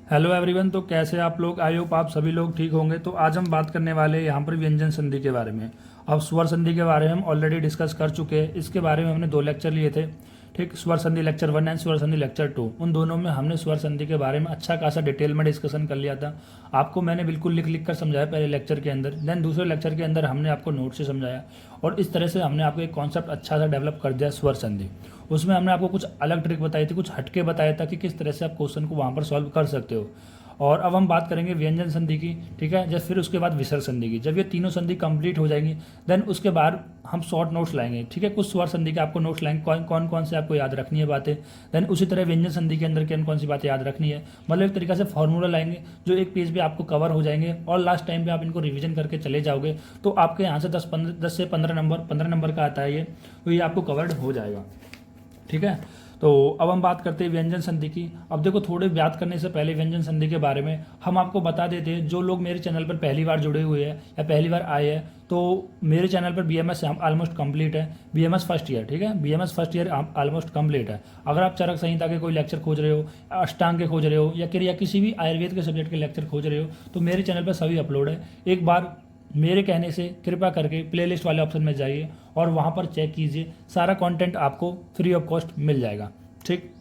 Hello everyone. तो कैसे आप लोग? आई होप आप सभी लोग ठीक होंगे। तो आज हम बात करने वाले हैं यहाँ पर व्यंजन संधि के बारे में। अब स्वर संधि के बारे में हम ऑलरेडी डिस्कस कर चुके हैं। इसके बारे में हमने 2 लेक्चर लिए थे, ठीक। स्वर संधि लेक्चर 1 एंड स्वर संधि लेक्चर 2। उन दोनों में हमने स्वर संधि के बारे में अच्छा खासा डिटेल में डिस्कशन कर लिया था। आपको मैंने बिल्कुल लिख लिख कर समझाया पहले लेक्चर के अंदर, देन दूसरे लेक्चर के अंदर हमने आपको नोट से समझाया, और इस तरह से हमने आपको एक कॉन्सेप्ट अच्छा सा डेवलप कर दिया स्वर संधि। उसमें हमने आपको कुछ अलग ट्रिक बताई थी, कुछ हटके बताया था कि किस तरह से आप क्वेश्चन को वहाँ पर सॉल्व कर सकते हो। और अब हम बात करेंगे व्यंजन संधि की, ठीक है। जब फिर उसके बाद विसर्ग संधि की। जब ये तीनों संधि कंप्लीट हो जाएंगी, देन उसके बाद हम शॉर्ट नोट्स लाएंगे, ठीक है। कुछ स्वर संधि के आपको नोट्स लाएंगे, कौन कौन से आपको याद रखनी है बातें। देन उसी तरह व्यंजन संधि के अंदर कौन कौन सी बातें याद रखनी है, मतलब एक तरीका से फॉर्मूला लाएंगे जो एक पेज पे आपको कवर हो जाएंगे, और लास्ट टाइम पे आप इनको रिवीजन करके चले जाओगे तो आपके यहाँ से 10 से 15 नंबर का आता है ये, तो ये आपको कवर्ड हो जाएगा, ठीक है। तो अब हम बात करते हैं व्यंजन संधि की। अब देखो, थोड़े बात करने से पहले व्यंजन संधि के बारे में हम आपको बता देते हैं। जो लोग मेरे चैनल पर पहली बार जुड़े हुए हैं या पहली बार आए हैं, तो मेरे चैनल पर बीएमएस ऑलमोस्ट कंप्लीट है। बीएमएस फर्स्ट ईयर, ठीक है, BMS first year almost complete है। अगर आप चरक संहिता के कोई लेक्चर खोज रहे हो, अष्टांग के खोज रहे हो, या किसी भी आयुर्वेद के सब्जेक्ट के लेक्चर खोज रहे हो, तो मेरे चैनल पर सभी अपलोड है। एक बार मेरे कहने से कृपा करके प्लेलिस्ट वाले ऑप्शन में जाइए और वहाँ पर चेक कीजिए, सारा कंटेंट आपको फ्री ऑफ कॉस्ट मिल जाएगा, ठीक।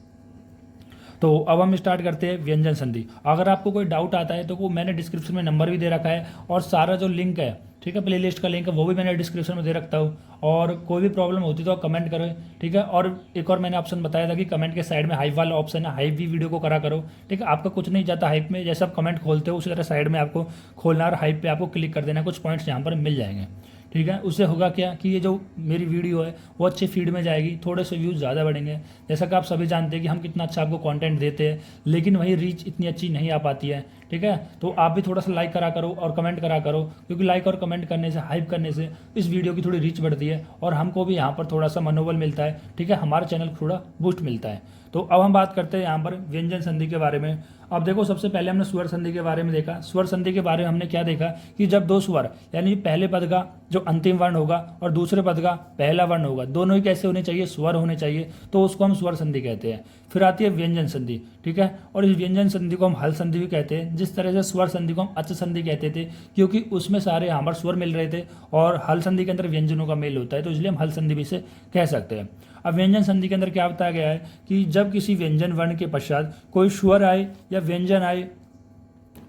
तो अब हम स्टार्ट करते हैं व्यंजन संधि। अगर आपको कोई डाउट आता है तो वो मैंने डिस्क्रिप्शन में नंबर भी दे रखा है, और सारा जो लिंक है, ठीक है, प्लेलिस्ट का लिंक है, वो भी मैंने डिस्क्रिप्शन में दे रखता हूँ। और कोई भी प्रॉब्लम होती तो आप कमेंट करो, ठीक है। और एक और मैंने ऑप्शन बताया था कि कमेंट के साइड में हाइप वाला ऑप्शन है, हाइप भी वीडियो को करा करो, ठीक है। आपका कुछ नहीं जाता हाइप में, जैसे आप कमेंट खोलते हो उसी तरह साइड में आपको खोलना और हाइप पे आपको क्लिक कर देना, कुछ पॉइंट्स यहाँ पर मिल जाएंगे, ठीक है। उससे होगा क्या कि ये जो मेरी वीडियो है वो अच्छी फीड में जाएगी, थोड़े से व्यूज़ ज़्यादा बढ़ेंगे। जैसा कि आप सभी जानते हैं कि हम कितना अच्छा आपको कंटेंट देते हैं, लेकिन वही रीच इतनी अच्छी नहीं आ पाती है, ठीक है। तो आप भी थोड़ा सा लाइक करा करो और कमेंट करा करो, क्योंकि लाइक और कमेंट करने से, हाइप करने से इस वीडियो की थोड़ी रीच बढ़ती है और हमको भी यहाँ पर थोड़ा सा मनोबल मिलता है, ठीक है, हमारे चैनल को थोड़ा बूस्ट मिलता है। तो अब हम बात करते हैं यहाँ पर व्यंजन संधि के बारे में। अब देखो, सबसे पहले हमने स्वर संधि के बारे में देखा। स्वर संधि के बारे में हमने क्या देखा कि जब दो स्वर, यानी पहले पद का जो अंतिम वर्ण होगा और दूसरे पद का पहला वर्ण होगा, दोनों ही कैसे होने चाहिए? स्वर होने चाहिए, तो उसको हम स्वर संधि कहते हैं। फिर आती है व्यंजन संधि, ठीक है, और इस व्यंजन संधि को हम हल संधि भी कहते हैं। जिस तरह से स्वर संधि को हम अच संधि कहते थे, क्योंकि उसमें सारे यहाँ पर स्वर मिल रहे थे, और हल संधि के अंदर व्यंजनों का मेल होता है, तो इसलिए हम हल संधि भी से कह सकते हैं। अब व्यंजन संधि के अंदर क्या बताया गया है कि जब किसी व्यंजन वर्ण के पश्चात कोई स्वर आए या व्यंजन आए,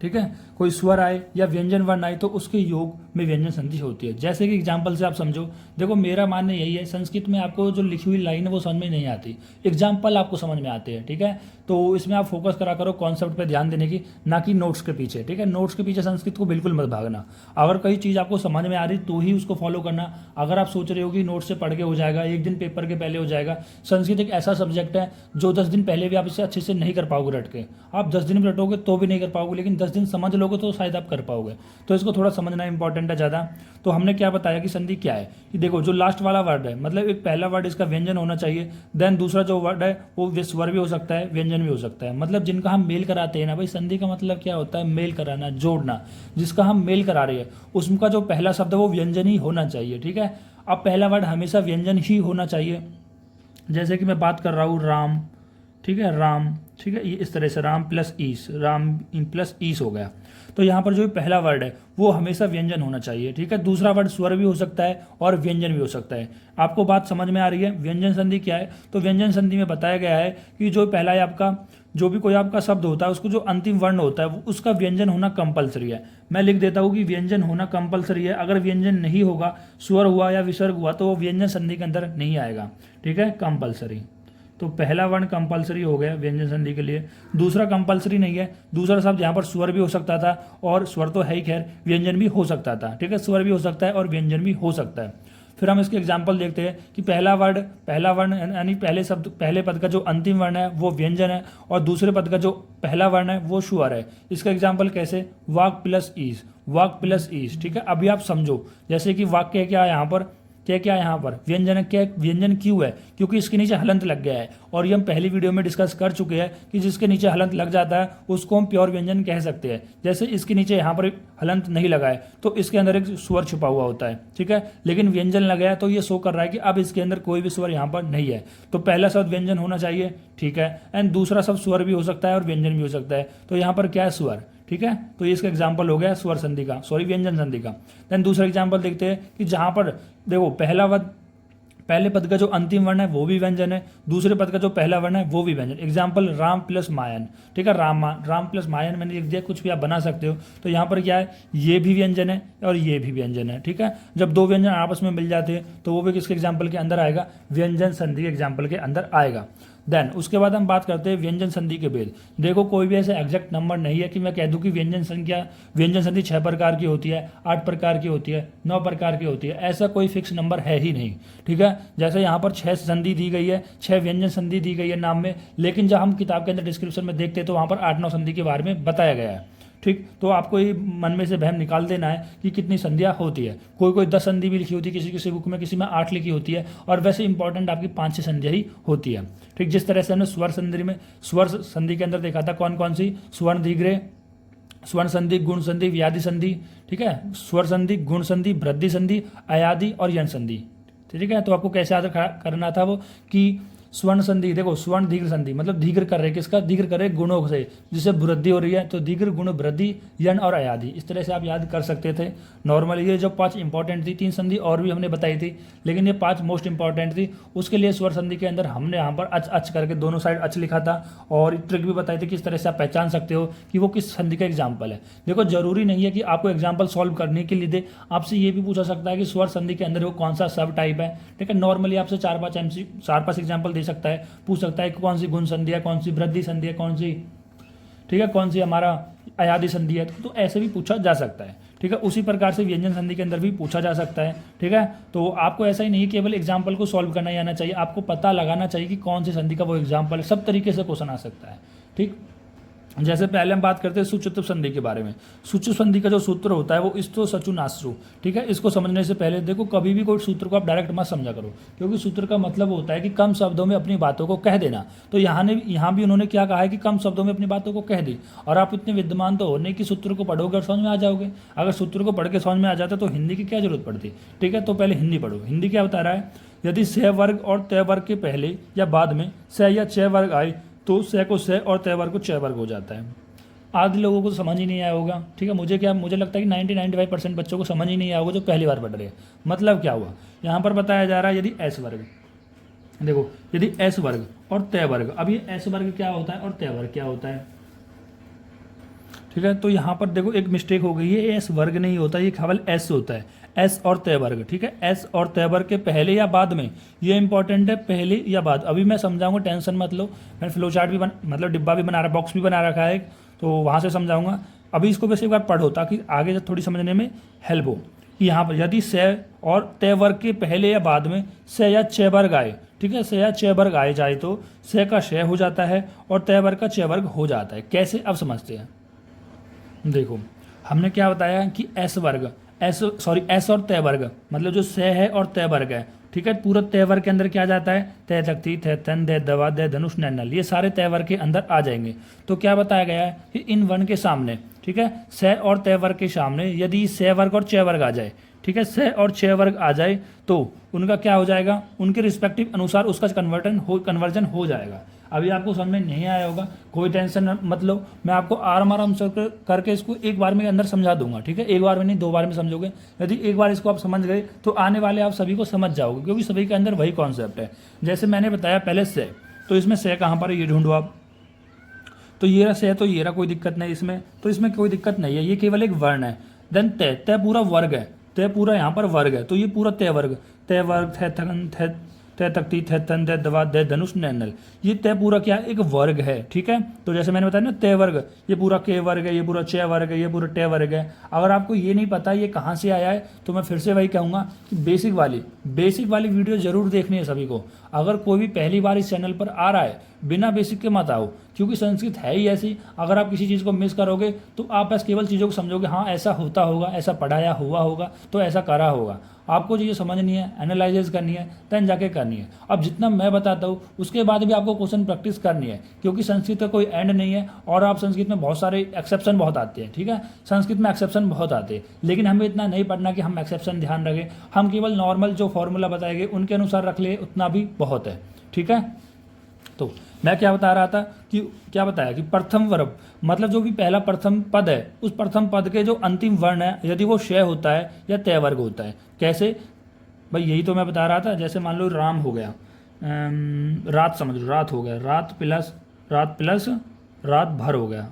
ठीक है, कोई स्वर आए या व्यंजन वर्ण आए, तो उसके योग में व्यंजन संधि होती है। जैसे कि एग्जाम्पल से आप समझो, देखो मेरा मानना यही है, संस्कृत में आपको जो लिखी हुई लाइन है वो समझ में नहीं आती, एग्जाम्पल आपको समझ में आते हैं, ठीक है। तो इसमें आप फोकस करा करो कॉन्सेप्ट पे ध्यान देने की, ना कि नोट्स के पीछे, ठीक है। नोट्स के पीछे संस्कृत को बिल्कुल मत भागना। अगर कोई चीज़ आपको समझ में आ रही तो ही उसको फॉलो करना। अगर आप सोच रहे हो कि नोट से पढ़ के हो जाएगा, एक दिन पेपर के पहले हो जाएगा, संस्कृत एक ऐसा सब्जेक्ट है जो 10 दिन पहले भी आप इसे अच्छे से नहीं कर पाओगे रट के। आप 10 दिन में रटोगे तो भी नहीं कर पाओगे, लेकिन 10 दिन समझ लोगे तो शायद आप कर पाओगे। तो इसको थोड़ा समझना इंपॉर्टेंट है ज़्यादा। तो हमने क्या बताया कि संधि क्या है, कि देखो जो लास्ट वाला वर्ड है, मतलब एक पहला वर्ड इसका व्यंजन होना चाहिए, देन दूसरा जो वर्ड है वो स्वर भी हो सकता है, व्यंजन भी हो सकता है, मतलब जिनका हम मेल कराते हैं ना भाई। संधि का मतलब क्या होता है? मेल कराना, जोड़ना। जिसका हम मेल करा रहे हैं उसका जो पहला शब्द है वो व्यंजन ही होना चाहिए, ठीक है। अब पहला वर्ड हमेशा व्यंजन ही होना चाहिए। जैसे कि मैं बात कर रहा हूँ राम, ठीक है, राम, ठीक है, ये इस तरह से राम प्लस ईस, राम प्लस ईस हो गया। तो यहाँ पर जो पहला वर्ड है वो हमेशा व्यंजन होना चाहिए, ठीक है। दूसरा वर्ड स्वर भी हो सकता है और व्यंजन भी हो सकता है। आपको बात समझ में आ रही है? व्यंजन संधि क्या है? तो व्यंजन संधि में बताया गया है कि जो पहला है आपका, जो भी कोई आपका शब्द होता है उसको जो अंतिम वर्ण होता है उसका व्यंजन होना कंपलसरी है। मैं लिख देता हूँ कि व्यंजन होना कंपलसरी है। अगर व्यंजन नहीं होगा, स्वर हुआ या विसर्ग हुआ, तो वो व्यंजन संधि के अंदर नहीं आएगा, ठीक है, कंपलसरी। तो पहला वर्ण कंपलसरी हो गया व्यंजन संधि के लिए। दूसरा कंपलसरी नहीं है। दूसरा शब्द यहाँ पर स्वर भी हो सकता था, और स्वर तो है ही, खैर व्यंजन भी हो सकता था, ठीक है। स्वर भी हो सकता है और व्यंजन भी हो सकता है। फिर हम इसके एग्जाम्पल देखते हैं कि पहला वर्ण यानी पहले पद का जो अंतिम वर्ण है वो व्यंजन है, और दूसरे पद का जो पहला वर्ण है वो स्वर है। इसका एग्जाम्पल कैसे? वाक प्लस ईस, वाक प्लस ईस, ठीक है। अभी आप समझो, जैसे कि वाक्य क्या है यहाँ पर क्या क्या है यहाँ पर व्यंजन, क्या व्यंजन क्यों है, क्योंकि इसके नीचे हलंत लग गया है। और ये हम पहली वीडियो में डिस्कस कर चुके हैं कि जिसके नीचे हलंत लग जाता है उसको हम प्योर व्यंजन कह सकते हैं। जैसे इसके नीचे यहाँ पर हलंत नहीं लगा है तो इसके अंदर एक स्वर छुपा हुआ होता है, ठीक है, लेकिन व्यंजन लगा है तो ये शो कर रहा है कि अब इसके अंदर कोई भी स्वर यहाँ पर नहीं है। तो पहला शब्द व्यंजन होना चाहिए, ठीक है, एंड दूसरा शब्द स्वर भी हो सकता है और व्यंजन भी हो सकता है। तो यहाँ पर क्या है, स्वर, ठीक है। तो ये इसका एग्जाम्पल हो गया स्वर संधि का, सॉरी व्यंजन संधि का। देन दूसरा एग्जाम्पल देखते हैं कि जहाँ पर देखो पहले पद का जो अंतिम वर्ण है वो भी व्यंजन है, दूसरे पद का जो पहला वर्ण है वो भी व्यंजन। एग्जाम्पल राम प्लस मायन, ठीक है, राम प्लस मायन मैंने लिख दिया, कुछ भी आप बना सकते हो। तो यहाँ पर क्या है, ये भी व्यंजन है और ये भी व्यंजन है, ठीक है। जब दो व्यंजन आपस में मिल जाते हैं तो वो भी किसके एग्जाम्पल के अंदर आएगा, व्यंजन संधि के एग्जाम्पल के अंदर आएगा। देन उसके बाद हम बात करते हैं व्यंजन संधि के भेद। देखो कोई भी ऐसा एग्जैक्ट नंबर नहीं है कि मैं कह दूं कि व्यंजन संधि 6 प्रकार की होती है, 8 प्रकार की होती है, 9 प्रकार की होती है, ऐसा कोई फिक्स नंबर है ही नहीं, ठीक है। जैसे यहाँ पर 6 संधि दी गई है, 6 व्यंजन संधि दी गई है नाम में, लेकिन जब हम किताब के अंदर डिस्क्रिप्शन में देखते हैं तो वहाँ पर 8-9 संधि के बारे में बताया गया है, ठीक। तो आपको ये मन में से वहम निकाल देना है कि कितनी संधियाँ होती है। कोई 10 संधि भी लिखी होती है किसी किसी बुक में, किसी में 8 लिखी होती है, और वैसे इंपॉर्टेंट आपकी 5-6 संधियाँ ही होती है, ठीक। जिस तरह से हमने स्वर संधि के अंदर देखा था कौन कौन सी, स्वर्ण दीर्घ, स्वर्ण संधि, गुण संधि, व्याधि संधि, ठीक है, स्वर संधि, गुण संधि, वृद्धि संधि, अयादि और यन संधि, ठीक है। तो आपको कैसे याद करना था वो कि स्वर्ण संधि, देखो स्वर्ण दीर्घ संधि मतलब दीर्घ कर रहे, किसका दीर्घ कर रहे, गुणों से, जिससे वृद्धि हो रही है, तो दीर्घ, गुण, वृद्धि, यन और अयादि, इस तरह से आप याद कर सकते थे। नॉर्मली ये जो 5 इंपॉर्टेंट थी, 3 संधि और भी हमने बताई थी, लेकिन ये 5 मोस्ट इंपॉर्टेंट थी। उसके लिए स्वर संधि के अंदर हमने यहाँ पर अच करके दोनों साइड अच लिखा था, और ट्रिक भी बताई थी किस तरह से आप पहचान सकते हो कि वो किस संधि का एग्जाम्पल है। देखो जरूरी नहीं है कि आपको एग्जाम्पल सॉल्व करने के लिए दे, आपसे ये भी पूछा सकता है कि स्वर संधि के अंदर वो कौन सा सब टाइप है, ठीक है। नॉर्मली आपसे 4-5 एग्जाम्पल दे सकता है, पूछ सकता है कि कौन सी गुण संधि है, कौन सी वृद्धि संधि है, कौन सी, ठीक है, कौन सी हमारा अयादि संधि है, तो ऐसे भी पूछा जा सकता है, ठीक है। उसी प्रकार से व्यंजन संधि के अंदर भी पूछा जा सकता है, ठीक है। तो आपको ऐसा ही नहीं केवल एग्जाम्पल को सॉल्व करना ही आना चाहिए, आपको पता लगाना चाहिए कि कौन सी संधि का वो एग्जाम्पल है। सब तरीके से क्वेश्चन आ सकता है, ठीक। जैसे पहले हम बात करते हैं सुचतुप संधि के बारे में। सुचतुप संधि का जो सूत्र होता है वो इस्तो सचु नासु, ठीक है। इसको समझने से पहले देखो कभी भी कोई सूत्र को आप डायरेक्ट मत समझा करो, क्योंकि सूत्र का मतलब होता है कि कम शब्दों में अपनी बातों को कह देना। तो यहाँ भी उन्होंने क्या कहा है कि कम शब्दों में अपनी बातों को कह दी, और आप इतने विद्वान तो हो नहीं कि सूत्र को पढ़ोगे और समझ में आ जाओगे। अगर सूत्र को पढ़ के समझ में आ जाता तो हिंदी की क्या जरूरत पड़ती, ठीक है। तो पहले हिंदी पढ़ो। हिंदी क्या बता रहा है, यदि स वर्ग और तय वर्ग के पहले या बाद में स या च वर्ग आए तो स को स और तय वर्ग को च वर्ग हो जाता है। आधे लोगों को तो समझ ही नहीं आया होगा, ठीक है। मुझे लगता है कि 90-95% बच्चों को समझ ही नहीं आया होगा जो पहली बार पढ़ रहे हैं। मतलब क्या हुआ, यहाँ पर बताया जा रहा है यदि एस वर्ग, देखो यदि एस वर्ग और तय वर्ग, अब ये एस वर्ग क्या होता है और तय वर्ग क्या होता है, ठीक है। तो यहाँ पर देखो एक मिस्टेक हो गई है, एस वर्ग नहीं होता, ये केवल एस होता है, एस और तय वर्ग, ठीक है। एस और तय वर्ग के पहले या बाद में, ये इंपॉर्टेंट है, पहले या बाद। अभी मैं समझाऊंगा, टेंशन मत लो। मैंने फ्लो चार्ट भी मतलब डिब्बा भी बना रहा, बॉक्स भी बना रखा है, तो वहाँ से समझाऊंगा। अभी इसको बस एक बार पढ़ो ताकि आगे जब थोड़ी समझने में हेल्प हो। कि यहाँ पर यदि स और तय वर्ग के पहले या बाद में स या च वर्ग आए, ठीक है, स या च वर्ग आए जाए तो स का श हो जाता है और तय वर्ग का च वर्ग हो जाता है। कैसे, अब समझते हैं। देखो हमने क्या बताया कि एस और तय वर्ग मतलब जो स है और तय वर्ग है, ठीक है। पूरा तय वर्ग के अंदर क्या जाता है, तय तख्ती, तय तन, तय दवा, तय धनुष, नैनल, ये सारे तय वर्ग के अंदर आ जाएंगे। तो क्या बताया गया है कि इन वर्ण के सामने, ठीक है, स और तय वर्ग के सामने यदि स वर्ग और च वर्ग आ जाए, ठीक है, स और च वर्ग आ जाए तो उनका क्या हो जाएगा, उनके रिस्पेक्टिव अनुसार उसका कन्वर्जन हो जाएगा। अभी आपको समझ में नहीं आया होगा, कोई टेंशन मत लो, मैं आपको आराम से करके इसको एक बार में अंदर समझा दूंगा, ठीक है। एक बार में नहीं, 2 बार में समझोगे। यदि एक बार इसको आप समझ गए तो आने वाले आप सभी को समझ जाओगे, क्योंकि सभी के अंदर वही कॉन्सेप्ट है। जैसे मैंने बताया पहले से, तो इसमें से कहाँ पर है ये ढूंढो आप, तो ये रहा से, तो ये रहा, कोई दिक्कत नहीं इसमें, तो इसमें कोई दिक्कत नहीं है, ये केवल एक वर्ण है। देन तय, तय पूरा वर्ग है, तय पूरा यहाँ पर वर्ग है, तो ये पूरा तय वर्ग, तय तख्ती, तय तन, तय दवा, तय धनुष, नैनल, ये तय पूरा क्या है, एक वर्ग है, ठीक है। तो जैसे मैंने बताया ना तय वर्ग, ये पूरा के वर्ग है, ये पूरा च वर्ग है, ये पूरा ट वर्ग है। अगर आपको ये नहीं पता ये कहाँ से आया है तो मैं फिर से वही कहूँगा कि बेसिक वाली वीडियो जरूर देखनी है सभी को। अगर कोई भी पहली बार इस चैनल पर आ रहा है बिना बेसिक के मत आओ, क्योंकि संस्कृत है ही ऐसी। अगर आप किसी चीज़ को मिस करोगे तो आप बस केवल चीज़ों को समझोगे, हाँ ऐसा होता होगा, ऐसा पढ़ाया हुआ होगा, तो ऐसा करा होगा। आपको चीज़ें समझनी है, एनालाइज करनी है, देन जाके करनी है। अब जितना मैं बताता हूँ उसके बाद भी आपको क्वेश्चन प्रैक्टिस करनी है, क्योंकि संस्कृत का कोई एंड नहीं है। और आप संस्कृत में बहुत सारे एक्सेप्शन बहुत आते हैं, ठीक है, संस्कृत में एक्सेप्शन बहुत आते हैं, लेकिन हमें इतना नहीं पढ़ना कि हम एक्सेप्शन ध्यान रखें। हम केवल नॉर्मल जो फॉर्मूला बताएंगे उनके अनुसार रख ले, उतना भी बहुत है, ठीक है। तो मैं क्या बता रहा था कि क्या बताया कि प्रथम वर्ग मतलब जो भी पहला प्रथम पद है, उस प्रथम पद के जो अंतिम वर्ण है, यदि वो क्षय होता है या तय वर्ग होता है। कैसे भाई, यही तो मैं बता रहा था। जैसे मान लो राम हो गया, रात समझ लो, रात हो गया, रात प्लस रात भर हो गया,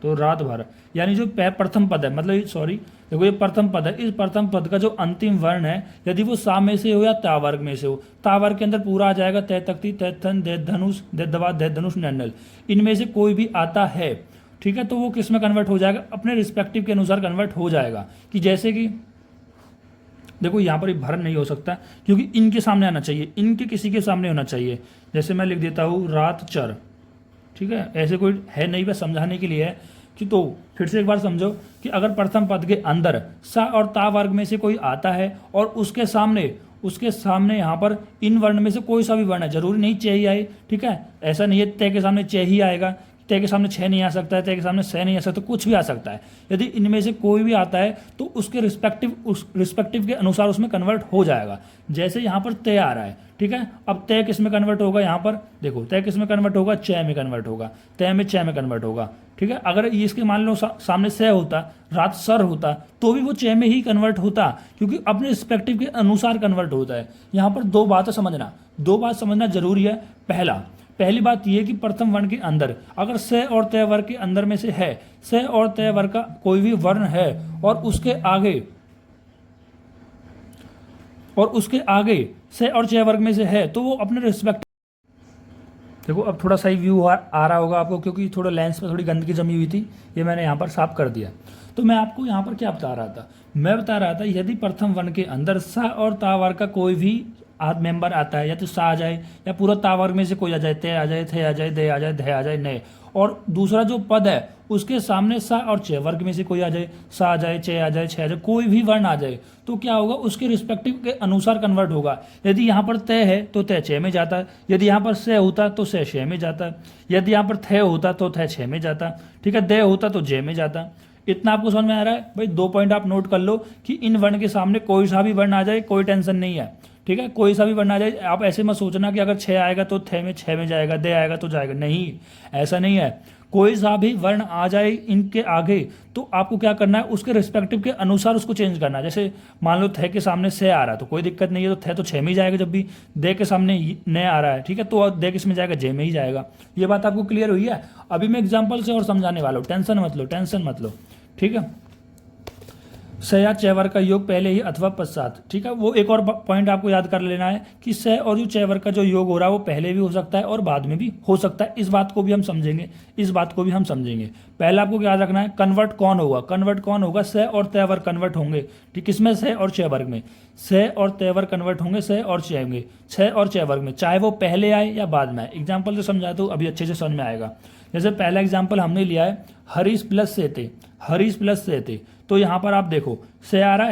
तो रात भर, यानी जो प्रथम पद है, मतलब सॉरी देखो ये प्रथम पद है, इस प्रथम पद का जो अंतिम वर्ण है, यदि वो सा में से हो या ता वर्ग में से हो, ता वर्ग के अंदर पूरा आ जाएगा, तय तख्ती, तय थन, दे धनुष, दे दवा, दे धनुष, नंडल, इनमें से कोई भी आता है, ठीक है, तो वो किस में कन्वर्ट हो जाएगा, अपने रिस्पेक्टिव के अनुसार कन्वर्ट हो जाएगा। कि जैसे कि देखो यहाँ पर भरण नहीं हो सकता, क्योंकि इनके सामने आना चाहिए, इनके किसी के सामने होना चाहिए। जैसे मैं लिख देता हूँ रात चर, ठीक है, ऐसे कोई है नहीं, बस समझाने के लिए है कि। तो फिर से एक बार समझो कि अगर प्रथम पद के अंदर सा और ता वर्ग में से कोई आता है और उसके सामने यहाँ पर इन वर्ण में से कोई सा भी वर्ण है, जरूरी नहीं चे ही आए, ठीक है, ऐसा नहीं है तय के सामने चे ही आएगा, तय के सामने छः नहीं आ सकता है, तय के सामने सह नहीं आ सकता, कुछ भी आ सकता है। यदि इनमें से कोई भी आता है तो उसके रिस्पेक्टिव के अनुसार उसमें कन्वर्ट हो जाएगा। जैसे यहाँ पर तय आ रहा है, ठीक है, अब तय किस में कन्वर्ट होगा, यहाँ पर देखो तय किस में कन्वर्ट होगा, चय में कन्वर्ट होगा, तय में चय में कन्वर्ट होगा, ठीक है। अगर इसके मान लो सामने सह होता, रात सर होता, तो भी वो चय में ही कन्वर्ट होता, क्योंकि अपने रिस्पेक्टिव के अनुसार कन्वर्ट होता है। यहाँ पर दो बात समझना जरूरी है। पहली बात यह कि प्रथम वर्ण के अंदर अगर स और तय वर्ग के अंदर में से है, स और तय वर्ग का कोई भी वर्ण है और उसके आगे स और चय वर्ग में से है, तो वो अपने रिस्पेक्ट, देखो अब थोड़ा सही व्यू आ रहा होगा आपको, क्योंकि थोड़ा लेंस पर थोड़ी गंदगी जमी हुई थी, ये मैंने यहाँ पर साफ कर दिया। तो मैं आपको यहाँ पर क्या बता रहा था, मैं बता रहा था यदि प्रथम वर्ण के अंदर सा और ता वर्ग का कोई भी मेंबर आता है, या तो सा आ जाए या पूरा ता वर्ग में से कोई आ जाए, तय आ जाए, थे आ जाए, दे आ जाए, धय आ जाए, नए, और दूसरा जो पद है उसके सामने सा और च वर्ग में से कोई आ जाए, सा आ जाए, चे आ जाए, छः आ जाए, कोई भी वर्ण आ जाए, तो क्या होगा, उसके रिस्पेक्टिव के अनुसार कन्वर्ट होगा। यदि यहाँ पर तय है तो तय चे में जाता है, यदि यहाँ पर से होता तो से शे में जाता, यदि यहाँ पर थे होता तो थे छः में जाता, ठीक है, दे होता तो जे में जाता। इतना आपको समझ में आ रहा है भाई। 2 पॉइंट आप नोट कर लो कि इन वर्ण के सामने कोई सा भी वर्ण आ जाए, कोई टेंशन नहीं है, ठीक है, कोई सा भी वर्ण आ जाए। आप ऐसे मत सोचना कि अगर 6 आएगा तो थे में 6 में जाएगा, दे आएगा तो जाएगा, नहीं, ऐसा नहीं है। कोई सा भी वर्ण आ जाए इनके आगे तो आपको क्या करना है, उसके रिस्पेक्टिव के अनुसार उसको चेंज करना है। जैसे मान लो थे के सामने से आ रहा है तो कोई दिक्कत नहीं है, तो थे तो 6 में ही जाएगा। जब भी दे के सामने न आ रहा है, ठीक है, तो दे किस में जाएगा, जे में ही जाएगा। ये बात आपको क्लियर हुई है। अभी मैं एग्जाम्पल से और समझाने वाला हूँ, टेंशन मत लो, ठीक है। स या च वर्ग का योग पहले ही अथवा पश्चात, ठीक है। वो एक और पॉइंट आपको याद कर लेना है कि स और जो च वर्ग का जो योग हो रहा है वो पहले भी हो सकता है और बाद में भी हो सकता है। इस बात को भी हम समझेंगे। पहले आपको याद रखना है कन्वर्ट कौन होगा, स और तय वर्ग कन्वर्ट होंगे, ठीक, किसमें, स और च वर्ग में, स और तय वर्ग कन्वर्ट होंगे स और च वर्ग में, चाहे वो पहले आए या बाद में आए। एग्जाम्पल से समझा तो अभी अच्छे से समझ में आएगा। जैसे पहला एग्जाम्पल हमने लिया है हरीश प्लस से थे, तो यहाँ पर आप देखो से आ रहा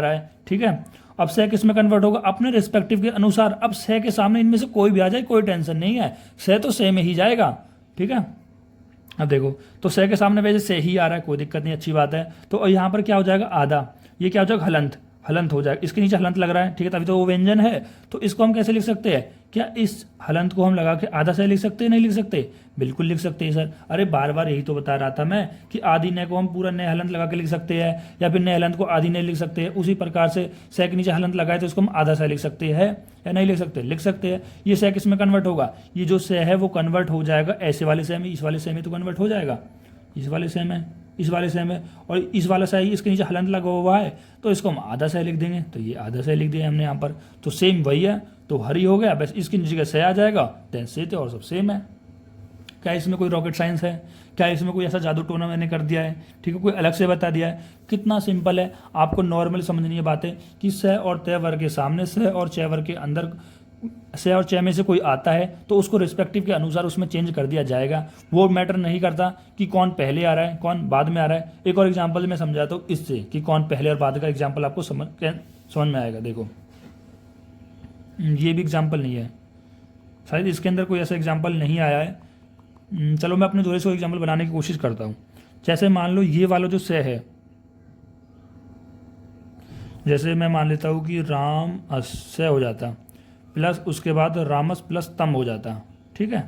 है, ठीक है। अब से किस में कन्वर्ट होगा, अपने रिस्पेक्टिव के अनुसार। अब से के सामने इनमें से कोई भी आ जाए, कोई टेंशन नहीं है, से तो से में ही जाएगा, ठीक है। अब देखो तो से के सामने वैसे से ही आ रहा है, कोई दिक्कत नहीं, अच्छी बात है। तो यहाँ पर क्या हो जाएगा, आधा, ये क्या हो जाएगा, हलंत हो जाएगा। इसके नीचे हलंत लग रहा है, ठीक है, तभी तो वो व्यंजन है। तो इसको हम कैसे लिख सकते हैं, क्या इस हलंत को हम लगा के आधा से लिख सकते हैं, नहीं लिख सकते, बिल्कुल लिख सकते हैं सर। अरे बार बार यही तो बता रहा था मैं कि आदि ने को हम पूरा नए हलंत लगा के लिख सकते हैं, या फिर नए हलंत को आदि ने लिख सकते हैं। उसी प्रकार से से के नीचे हलंत लगाए तो इसको हम आधा से लिख सकते हैं या नहीं लिख सकते हैं। ये से किस में कन्वर्ट होगा, ये जो से है वो कन्वर्ट हो जाएगा ऐसे वाले से में, इस वाले से में तो कन्वर्ट हो जाएगा, इस वाले से में, और इस वाला से इसके नीचे हलंत लगा हुआ है तो इसको हम आधा से लिख देंगे। तो ये आधा से लिख दिया हमने यहाँ पर, तो सेम वही है, तो हरी हो गया, बस इसके नीचे का से आ जाएगा, देन से थे और सब सेम है। क्या इसमें कोई रॉकेट साइंस है, क्या इसमें कोई ऐसा जादू टोना मैंने कर दिया है, ठीक है, कोई अलग से बता दिया है, कितना सिंपल है। आपको नॉर्मल समझनी है बातें कि स और तय वर्ग के सामने, स और च वर्ग के अंदर से और चे में से कोई आता है तो उसको रिस्पेक्टिव के अनुसार उसमें चेंज कर दिया जाएगा। वो मैटर नहीं करता कि कौन पहले आ रहा है कौन बाद में आ रहा है। एक और एग्जांपल मैं समझाता हूँ इससे कि कौन पहले और बाद का एग्जांपल आपको समझ में आएगा। देखो ये भी एग्जांपल नहीं है, शायद इसके अंदर कोई ऐसा एग्जांपल नहीं आया है। चलो मैं अपने जोड़े से एग्जांपल बनाने की कोशिश करता हूँ। जैसे मान लो ये वाला जो से है, जैसे मैं मान लेता हूँ कि राम से हो जाता प्लस उसके बाद रामस प्लस तम हो जाता। ठीक है,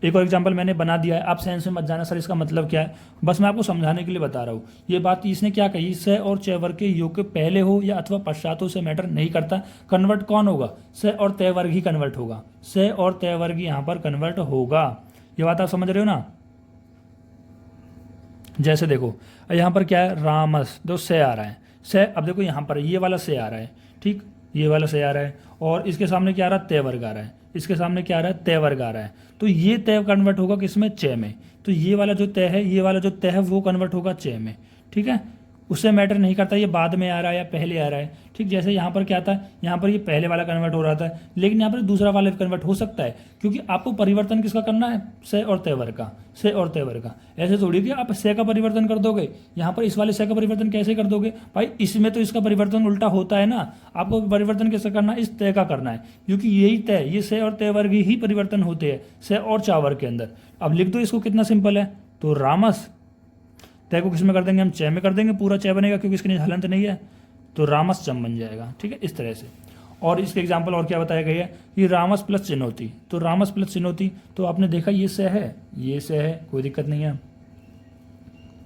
एक और एग्जांपल मैंने बना दिया है। आप सेंस में मत जाना सर इसका मतलब क्या है, बस मैं आपको समझाने के लिए बता रहा हूँ। ये बात इसने क्या कही, से और चे वर्ग के योग के पहले हो या अथवा पश्चात हो से मैटर नहीं करता, कन्वर्ट कौन होगा, से और तय वर्ग ही कन्वर्ट होगा। से और तय वर्ग यहाँ पर कन्वर्ट होगा। ये बात आप समझ रहे हो ना। जैसे देखो यहाँ पर क्या है, रामस दो से आ रहा है, से अब देखो यहाँ पर ये वाला से आ रहा है, ठीक, ये वाला से आ रहा है और इसके सामने क्या आ रहा है, तय वर्ग आ रहा है, इसके सामने क्या आ रहा है, तय वर्ग आ रहा है। तो ये तय कन्वर्ट होगा किसमें, चे में। तो ये वाला जो तय है, ये वाला जो तय है वो कन्वर्ट होगा चे में। ठीक है, उससे मैटर नहीं करता ये बाद में आ रहा है या पहले आ रहा है। ठीक, जैसे यहाँ पर क्या था, यहाँ पर ये पहले वाला कन्वर्ट हो रहा था, लेकिन यहाँ पर दूसरा वाला कन्वर्ट हो सकता है, क्योंकि आपको परिवर्तन किसका करना है, से और तय वर्ग का, से और तय वर्ग का। ऐसे थोड़ी कि आप से का परिवर्तन कर दोगे, यहाँ पर इस वाले से का परिवर्तन कैसे कर दोगे भाई, इसमें तो इसका परिवर्तन उल्टा होता है ना। आपको परिवर्तन कैसे करना है, इस तय का करना है, क्योंकि यही तय, ये से और तय वर्ग ही परिवर्तन होते हैं से और चा वर्ग के अंदर। अब लिख दो इसको, कितना सिंपल है। तो रामस तय को किस में कर देंगे, हम चे में कर देंगे, पूरा चे बनेगा क्योंकि इसके नीचे हलंत नहीं है, तो रामस चम बन जाएगा। ठीक है, इस तरह से। और इसके एग्जाम्पल और क्या बताया गया है कि रामस प्लस चिन्होती, तो रामस प्लस चिन्होती, तो आपने देखा ये से है, ये से है, कोई दिक्कत नहीं है।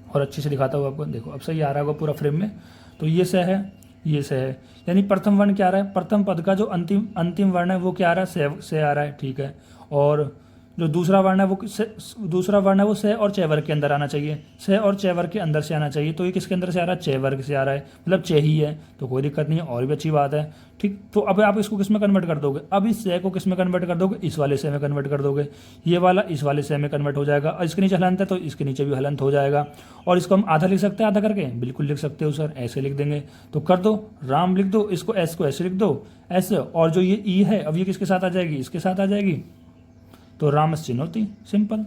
और अच्छे से दिखाता हूँ आपको, देखो अब सही आ रहा होगा पूरा फ्रेम में। तो ये से है, ये से है, यानी प्रथम वर्ण क्या आ रहा है, प्रथम पद का जो अंतिम वर्ण है वो क्या आ रहा है, से आ रहा है। ठीक है, और जो दूसरा वर्ण है वो से और चे वर्ग के अंदर आना चाहिए, से और चे वर्ग के अंदर से आना चाहिए। तो ये किसके अंदर से आ रहा है, चे वर्ग से आ रहा है, मतलब चे ही है, तो कोई दिक्कत नहीं है, और भी अच्छी बात है। ठीक, तो अब आप इसको किस में कन्वर्ट कर दोगे, अब इस से को किस में कन्वर्ट कर दोगे, इस वाले से में कन्वर्ट कर दोगे। ये वाला इस वाले से में कन्वर्ट हो जाएगा, और इसके नीचे हलंत है तो इसके नीचे भी हलंत हो जाएगा। और इसको हम आधा लिख सकते हैं, आधा करके बिल्कुल लिख सकते हो सर, ऐसे लिख देंगे। तो कर दो, राम लिख दो, इसको एस को ऐसे लिख दो, ऐसे। और जो ये ई है अब ये किसके साथ आ जाएगी, इसके साथ आ जाएगी, तो रामस चिन्होती, सिंपल।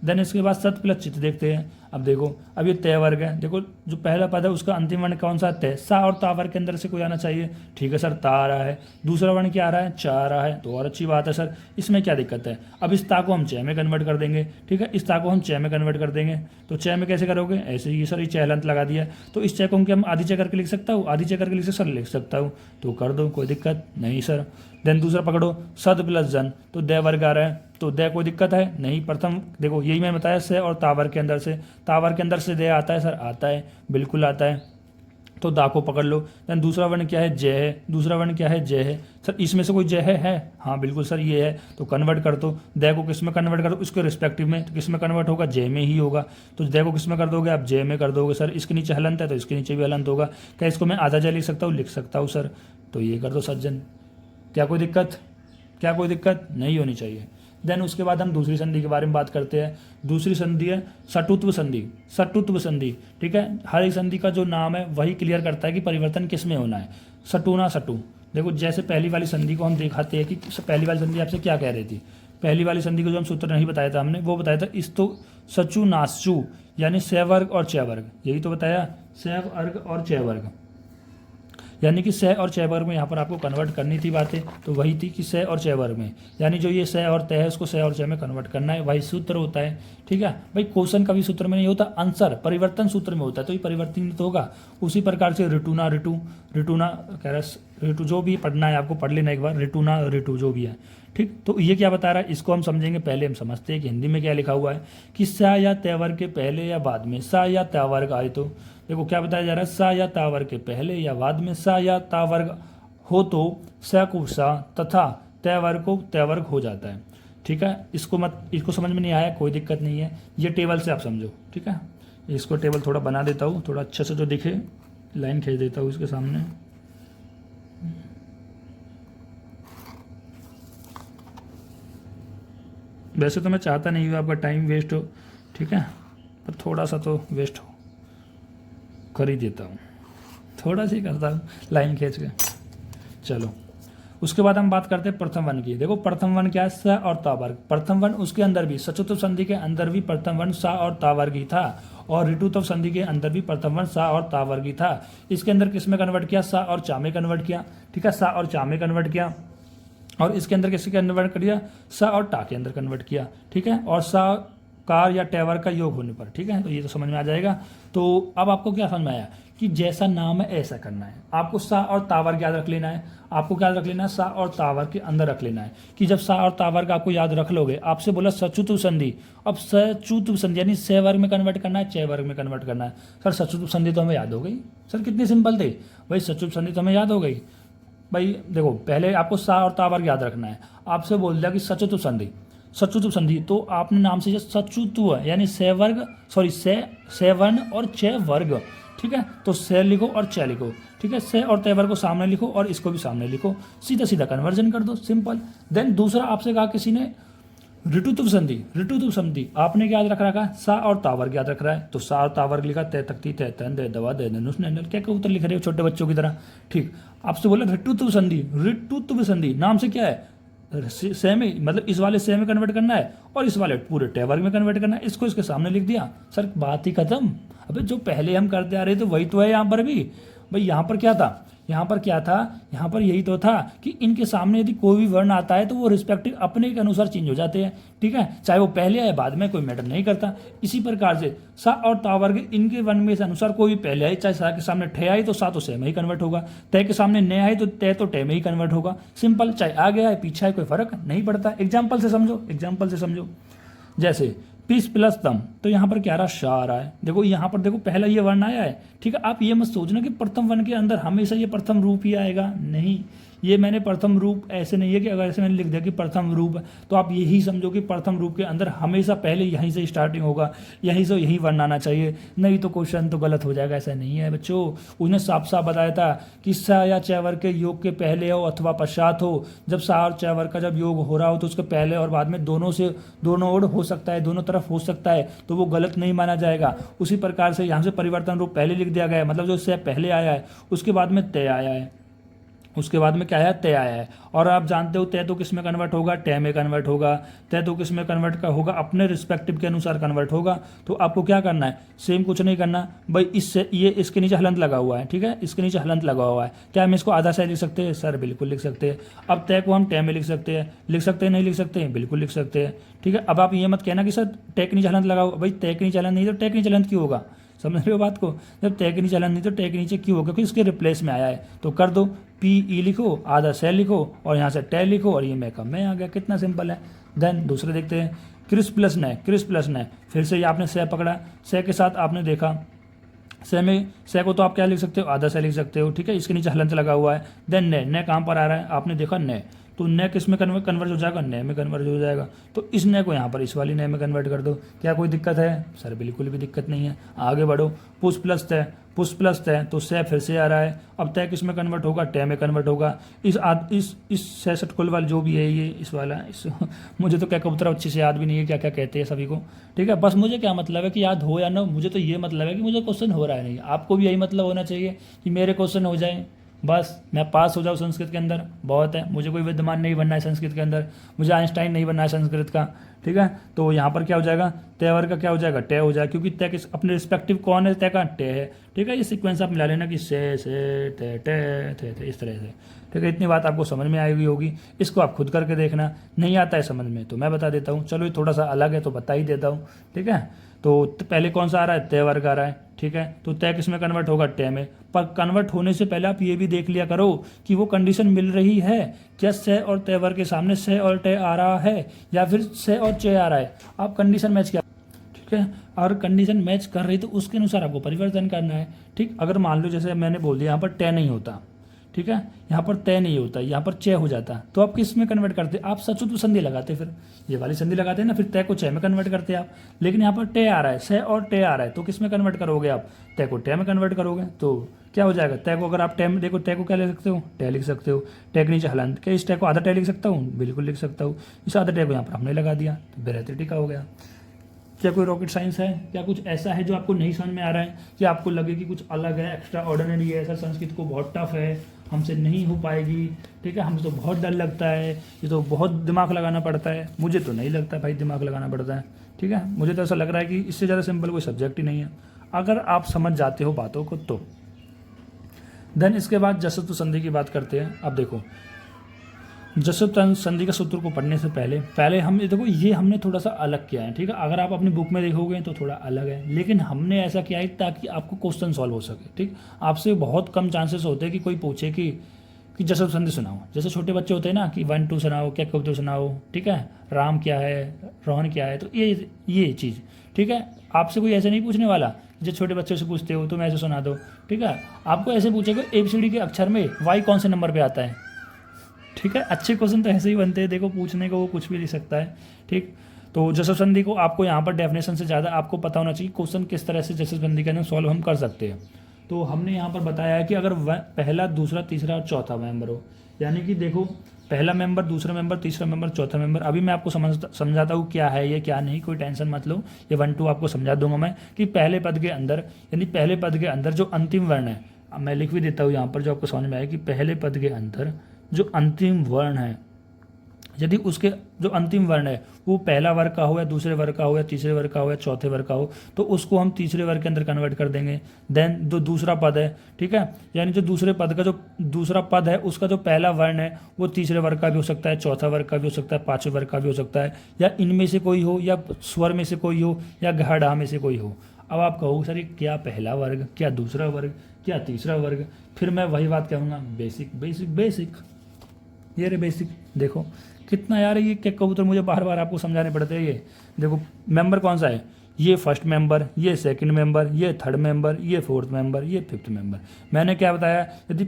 देन इसके बाद सत प्लस चित देखते हैं। अब देखो अब ये तय वर्ग है, देखो जो पहला पद है उसका अंतिम वर्ण कौन सा, तय, सा और ता वर्ग के अंदर से कोई आना चाहिए। ठीक है सर, ता आ रहा है, दूसरा वर्ण क्या आ रहा है, चा आ रहा है, तो और अच्छी बात है सर, इसमें क्या दिक्कत है। अब इस ता को हम चे में कन्वर्ट कर देंगे। ठीक है, इस ता को हम चे में कन्वर्ट कर देंगे। तो चे में कैसे करोगे, ऐसे ही सर, ये चे हलंत लगा दिया, तो इस चे को हम आधी चे करके लिख सकता हूँ, आधी चे करके लिख सर लिख सकता हूँ, तो कर दो, कोई दिक्कत नहीं सर। देन दूसरा पकड़ो, सद प्लस जन, तो दय वर्ग आ रहा है, तो दय कोई दिक्कत है नहीं। प्रथम देखो यही मैं बताया, से और तावर के अंदर से, तावर के अंदर से दय आता है सर, आता है, बिल्कुल आता है, तो दा को पकड़ लो। देन दूसरा वर्ण क्या है, जय है, दूसरा वर्ण क्या है, जय है सर, इसमें से कोई जय है, हाँ बिल्कुल सर ये है, तो कन्वर्ट कर दो। दय को किस में कन्वर्ट कर दो, इसके रिस्पेक्टिव में, तो किस में कन्वर्ट होगा, जय में ही होगा। तो दय को किस में कर दोगे, आप जय में कर दोगे सर। इसके नीचे हलंत है तो इसके नीचे भी हलंत होगा। क्या इसको मैं आधा जय लिख सकता हूँ, लिख सकता हूँ सर, तो ये कर दो सज्जन। क्या कोई दिक्कत, क्या कोई दिक्कत नहीं होनी चाहिए। देन उसके बाद हम दूसरी संधि के बारे में बात करते हैं। दूसरी संधि है सटुत्व संधि, सटुत्व संधि। ठीक है, हर एक संधि का जो नाम है वही क्लियर करता है कि परिवर्तन किस में होना है, सटुना सटु। देखो जैसे पहली वाली संधि को हम दिखाते हैं कि पहली वाली संधि आपसे क्या कह रही थी। पहली वाली संधि को जो हम सूत्र नहीं बताया था हमने, वो बताया था इस तो सचु नासचु, यानी से वर्ग और च वर्ग, यही तो बताया, से वर्ग और च वर्ग, यानी कि से और च वर्ग में यहाँ पर आपको कन्वर्ट करनी थी बातें, तो वही थी कि से और च वर्ग में, यानी जो ये से और तय है उसको से और च में कन्वर्ट करना है, वही सूत्र होता है। ठीक है भाई, क्वेश्चन कभी सूत्र में नहीं होता, आंसर परिवर्तन सूत्र में होता है, तो ये परिवर्तन तो होगा। उसी प्रकार से ऋतुना ऋतु, ऋतुना कह रहा ऋतु, जो भी पढ़ना है आपको पढ़ लेना एक बार, ऋतुना ऋतु जो भी है। ठीक, तो ये क्या बता रहा है, इसको हम समझेंगे। पहले हम समझते हैं कि हिंदी में क्या लिखा हुआ है कि सा या तय वर्ग के पहले या बाद में, सा या तय वर्ग आए तो देखो क्या बताया जा रहा है, सा या ता वर्ग के पहले या बाद में, सा या ता वर्ग हो तो स को सा तथा तय वर्ग को तय वर्ग हो जाता है। ठीक है, इसको समझ में नहीं आया कोई दिक्कत नहीं है, ये टेबल से आप समझो। ठीक है, इसको टेबल थोड़ा बना देता हूँ, थोड़ा अच्छा से जो दिखे, लाइन खींच देता हूँ इसके सामने। वैसे तो मैं चाहता नहीं हूँ आपका टाइम वेस्ट हो, ठीक है, पर थोड़ा सा तो वेस्ट हो कर ही देता हूँ, थोड़ा सा ही करता हूँ लाइन खींच के। चलो, उसके बाद हम बात करते हैं प्रथम वन की। देखो प्रथम वन क्या है, स और ता वर्ग। प्रथम वन उसके अंदर भी सचतुर्थ संधि के अंदर भी प्रथम वन सा और ता वर्ग ही था, और ऋतुत्व संधि के अंदर भी प्रथम वन सा और ता वर्ग ही था। इसके अंदर किस में कन्वर्ट किया, सा और चा में कन्वर्ट किया, ठीक है, सा और चा में कन्वर्ट किया। और इसके अंदर किसके कन्वर्ट किया, सा और टा के अंदर कन्वर्ट किया, ठीक है, और सा कार या टेवर का योग होने पर, ठीक है। तो ये तो समझ में आ जाएगा। तो अब आपको क्या समझ में आया कि जैसा नाम है ऐसा करना है। आपको सा और तावर याद रख लेना है, आपको क्या रख लेना है, सा और तावर के अंदर रख लेना है कि जब सा और तावर का आपको याद रख लोगे, आपसे बोला सचुतु संधि, अब सचुतु संधि यानी से वर्ग में कन्वर्ट करना है, चे वर्ग में कन्वर्ट करना है। सर सचुतु संधि तो हमें याद हो गई, सर कितनी सिंपल थी भाई, सचुतु संधि तो हमें याद हो गई भाई। देखो पहले आपको सा और तावर याद रखना है, आपसे बोल दिया कि सचुतु संधि, सचुतु संधि, तो आपने नाम से सचुतु है यानी से वर्ग, सॉरी से वर्ण और चे वर्ग, ठीक है। तो से लिखो और चे लिखो, ठीक है, से और ते वर्ग को सामने लिखो और इसको भी सामने लिखो, सीधा सीधा कन्वर्जन कर दो, सिंपल। देन दूसरा आपसे कहा किसी ने ऋतुत्व संधि, ऋतुत्व संधि आपने क्या याद रख रखा है, सा और तावर्ग याद रख रहा है, तो सा और तावर्ग लिखा, तय तख्ती तय तन दे दवा दे धनुष नैनल, क्या कबूतर लिख रहे हो छोटे बच्चों की तरह, ठीक। आपसे बोला ऋतुत्व संधि, ऋतुत्व संधि नाम से क्या है, से में, मतलब इस वाले से में कन्वर्ट करना है और इस वाले पूरे टे वर्ग में कन्वर्ट करना है, इसको इसके सामने लिख दिया, सर बात ही खत्म। अबे जो पहले हम करते आ रहे थे वही तो है यहाँ पर भी भाई। यहाँ पर क्या था, यहाँ पर क्या था, यहाँ पर यही तो था कि इनके सामने यदि कोई भी वर्ण आता है तो वो रिस्पेक्टिव अपने के अनुसार चेंज हो जाते हैं, ठीक है, चाहे वो पहले आए बाद में, कोई मैटर नहीं करता। इसी प्रकार से सा और ता वर्ग इनके वर्ण में से अनुसार कोई भी पहले आए, चाहे सा के सामने ठे आई तो सा तो से में ही कन्वर्ट होगा, तय के सामने ने आए तो तय तो टे में ही कन्वर्ट होगा, सिंपल। चाहे आगे आए पीछे आए कोई फर्क नहीं पड़ता। एग्जाम्पल से समझो, एग्जाम्पल से समझो, जैसे पीस प्लस तम, तो यहाँ पर क्या रहा, शा आ रहा है। देखो यहाँ पर देखो पहला ये वर्ण आया है, ठीक है। आप ये मत सोचना कि प्रथम वर्ण के अंदर हमेशा ये प्रथम रूप ही आएगा, नहीं, ये मैंने प्रथम रूप ऐसे नहीं है कि अगर ऐसे मैंने लिख दिया कि प्रथम रूप, तो आप यही समझो कि प्रथम रूप के अंदर हमेशा पहले यहीं से स्टार्टिंग होगा, यहीं से यहीं वर्ण आना चाहिए, नहीं तो क्वेश्चन तो गलत हो जाएगा। ऐसा नहीं है बच्चों, उन्हें साफ साफ बताया था कि सा या च वर्ग के योग के पहले हो अथवा पश्चात हो। जब सा और च वर्ग का जब योग हो रहा हो तो उसके पहले और बाद में दोनों से, दोनों ओर हो सकता है, दोनों तरफ हो सकता है, तो वो गलत नहीं माना जाएगा। उसी प्रकार से यहाँ से परिवर्तन रूप पहले लिख दिया गया है, मतलब जो से पहले आया है उसके बाद में तय आया है, उसके बाद में क्या आया, तय आया है। और आप जानते हो तय तो किस में कन्वर्ट होगा, टे में कन्वर्ट होगा, तय तो किस में कन्वर्ट का होगा, अपने रिस्पेक्टिव के अनुसार कन्वर्ट होगा। तो आपको क्या करना है, सेम कुछ नहीं करना भाई, इससे ये इसके नीचे हलंत लगा हुआ है, ठीक है, इसके नीचे हलंत लगा हुआ है, क्या हम इसको आधा से लिख सकते हैं, सर बिल्कुल लिख सकते हैं। अब तय को हम टे में लिख सकते हैं, नहीं लिख सकते हैं, बिल्कुल लिख सकते हैं, ठीक है। अब आप ये मत कहना कि सर टे के नीचे हलंत लगा हुआ, भाई तय के नीचे हलंत नहीं तो टे के नीचे हलंत क्यों होगा, समझ रहे हो बात को, जब तय के नीचे हलंत नहीं तो टे के नीचे क्यों होगा, क्योंकि इसके रिप्लेस में आया है। तो कर दो, पी ई लिखो, आधा से लिखो और यहाँ से टे लिखो और ये मैकअप में आ गया, कितना सिंपल है। देन दूसरे देखते हैं, क्रिस प्लस ने, क्रिस प्लस ने, फिर से ये आपने से पकड़ा, से के साथ आपने देखा, से में से को तो आप क्या लिख सकते हो, आधा से लिख सकते हो, ठीक है, इसके नीचे हलंत लगा हुआ है। देन ने कहाँ पर आ रहा है, आपने देखा ने, तो ने किस में कन्वर्ट हो जाएगा, ने में कन्वर्ट हो जाएगा। तो इस ने को यहाँ पर इस वाली ने में कन्वर्ट कर दो, क्या कोई दिक्कत है, सर बिल्कुल भी दिक्कत नहीं है। आगे बढ़ो, पुश प्लस तय, पुश प्लस तय, तो से फिर से आ रहा है, अब तय किस में कन्वर्ट होगा, टे में कन्वर्ट होगा। इस 66 कुल वाला जो भी है ये इस वाला इस मुझे तो क्या कबूतर अच्छे से याद भी नहीं है क्या क्या कहते हैं सभी को, ठीक है। बस मुझे क्या मतलब है कि याद हो या ना, मुझे तो ये मतलब है कि मुझे क्वेश्चन हो रहा है नहीं, आपको भी यही मतलब होना चाहिए कि मेरे क्वेश्चन हो जाए, बस मैं पास हो जाऊँ संस्कृत के अंदर, बहुत है। मुझे कोई विद्वान नहीं बनना है संस्कृत के अंदर, मुझे आइंस्टाइन नहीं बनना है संस्कृत का, ठीक है। तो यहाँ पर क्या हो जाएगा, तय वर्ग का क्या हो जाएगा, टे हो जाएगा, क्योंकि तय किस अपने रिस्पेक्टिव कौन है, तय का टे है, ठीक है। ये सीक्वेंस आप मिला लेना कि से टे टे इस तरह से, ठीक है। इतनी बात आपको समझ में आई होगी, इसको आप खुद करके देखना, नहीं आता है समझ में तो मैं बता देता हूँ, चलो ये थोड़ा सा अलग है तो बता ही देता हूँ, ठीक है। तो पहले कौन सा आ रहा है, तय वर्ग आ रहा है, ठीक है। तो तय किस में कन्वर्ट होगा, टे में। पर कन्वर्ट होने से पहले आप ये भी देख लिया करो कि वो कंडीशन मिल रही है, क्या से और तय वर्ग के सामने से और टे आ रहा है या फिर से और चे आ रहा है, आप कंडीशन मैच किया, ठीक है। और कंडीशन मैच कर रही तो उसके अनुसार आपको परिवर्तन करना है, ठीक। अगर मान लो जैसे मैंने बोल दिया यहाँ पर टे नहीं होता, ठीक है, यहाँ पर तय नहीं होता, यहाँ पर चे हो जाता, तो आप किस में कन्वर्ट करते, आप सचुत संधि लगाते, फिर ये वाली संधि लगाते हैं ना, फिर तय को चे में कन्वर्ट करते आप। लेकिन यहाँ पर टे आ रहा है, से और टे आ रहा है, तो किस में कन्वर्ट करोगे आप, तय को टे में कन्वर्ट करोगे, तो क्या हो जाएगा, तय को अगर आप टे में देखो, तय को क्या लिख सकते हो, टे लिख सकते हो, टे के नीचे हलंत, क्या इस टे को आधा टे लिख सकता हूँ, बिल्कुल लिख सकता हूँ, इस आधा टे को यहाँ पर हमने लगा दिया, तो बेहतरीन का हो गया। क्या कोई रॉकेट साइंस है, क्या कुछ ऐसा है जो आपको नहीं समझ में आ रहा है, कि आपको लगे कि कुछ अलग है, एक्स्ट्रा ऑर्डिनरी है, ऐसा संस्कृत को बहुत टफ है, हमसे नहीं हो पाएगी, ठीक है, हमें तो बहुत डर लगता है, ये तो बहुत दिमाग लगाना पड़ता है। मुझे तो नहीं लगता भाई दिमाग लगाना पड़ता है, ठीक है, मुझे तो ऐसा लग रहा है कि इससे ज़्यादा सिंपल कोई सब्जेक्ट ही नहीं है अगर आप समझ जाते हो बातों को तो। देन इसके बाद जसत्व संधि की बात करते हैं। अब देखो जसत्व संधि का सूत्र को पढ़ने से पहले हम देखो ये हमने थोड़ा सा अलग किया है, ठीक है, अगर आप अपनी बुक में देखोगे तो थोड़ा अलग है, लेकिन हमने ऐसा किया है ताकि आपको क्वेश्चन सॉल्व हो सके, ठीक। आपसे बहुत कम चांसेस होते हैं कि कोई पूछे कि जसत्व संधि सुनाओ, जैसे छोटे बच्चे होते हैं ना कि 1 2 सुनाओ, क्या कबूतर सुनाओ, ठीक है, राम क्या है, रोहन क्या है, तो ये चीज़, ठीक है, आपसे कोई ऐसे नहीं पूछने वाला जो छोटे बच्चों से पूछते हो तुम ऐसे सुना दो, ठीक है, आपको ऐसे पूछेगा ABCD के अक्षर में वाई कौन से नंबर पे आता है, ठीक है। अच्छे क्वेश्चन तो ऐसे ही बनते हैं, देखो पूछने को वो कुछ भी लिख सकता है, ठीक। तो जसत्व संधि को आपको यहाँ पर डेफिनेशन से ज़्यादा आपको पता होना चाहिए क्वेश्चन किस तरह से जसत्व संधि के अंदर सॉल्व हम कर सकते हैं। तो हमने यहाँ पर बताया है कि अगर पहला, दूसरा, तीसरा और चौथा मेंबर हो, यानी कि देखो पहला मेंबर, दूसरा मेंबर, तीसरा मेंबर, चौथा मेंबर, अभी मैं आपको समझाता हूँ क्या है ये क्या नहीं, कोई टेंशन मत लो, ये 1 2 आपको समझा दूंगा मैं कि पहले पद के अंदर, यानी पहले पद के अंदर जो अंतिम वर्ण है, मैं लिख भी देता हूँ यहाँ पर जो आपको समझ में आए कि पहले पद के अंदर जो अंतिम वर्ण है, यदि उसके जो अंतिम वर्ण है वो पहला वर्ग का हो या दूसरे वर्ग का हो या तीसरे वर्ग का हो या चौथे वर्ग का हो, तो उसको हम तीसरे वर्ग के अंदर कन्वर्ट कर देंगे। देन जो दूसरा पद है, ठीक है, यानी जो दूसरे पद का जो दूसरा पद है उसका जो पहला वर्ण है वो तीसरे वर्ग का भी हो सकता है, चौथा वर्ग का भी हो सकता है, पाँचवें वर्ग का भी हो सकता है, या इनमें से कोई हो, या स्वर में से कोई हो, या घड़ा में से कोई हो। अब आप कहोगे सर क्या पहला वर्ग, क्या दूसरा वर्ग, क्या तीसरा वर्ग, फिर मैं वही बात कहूँगा बेसिक बेसिक बेसिक, ये रे बेसिक। देखो कितना यार ये क्या कबूतर मुझे बार बार आपको समझाने पड़ते हैं। ये देखो मेंबर कौन सा है, ये फर्स्ट मेंबर, ये सेकंड मेंबर, ये थर्ड मेंबर, ये फोर्थ मेंबर, ये फिफ्थ मेंबर। मैंने क्या बताया, यदि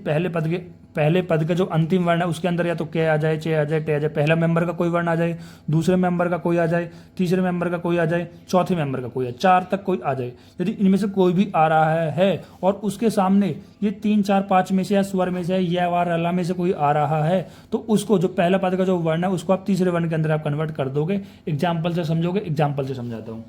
पहले पद का जो अंतिम वर्ण है उसके अंदर या तो के आ जाए, चे आ जाए, टे आ जाए, पहला मेंबर का कोई वर्ण आ जाए, दूसरे मेंबर का कोई आ जाए, तीसरे मेंबर का कोई आ जाए, चौथे मेंबर का कोई आ जाए, 4 तक कोई आ जाए। यदि इनमें से कोई भी आ रहा है और उसके सामने ये 3 4 5 में से या स्वर में से या वार अला में से कोई आ रहा है, तो उसको जो पहला पद का जो वर्ण है उसको आप तीसरे वर्ण के अंदर आप कन्वर्ट कर दोगे। एग्जाम्पल से समझोगे, एग्जाम्पल से समझाता हूँ।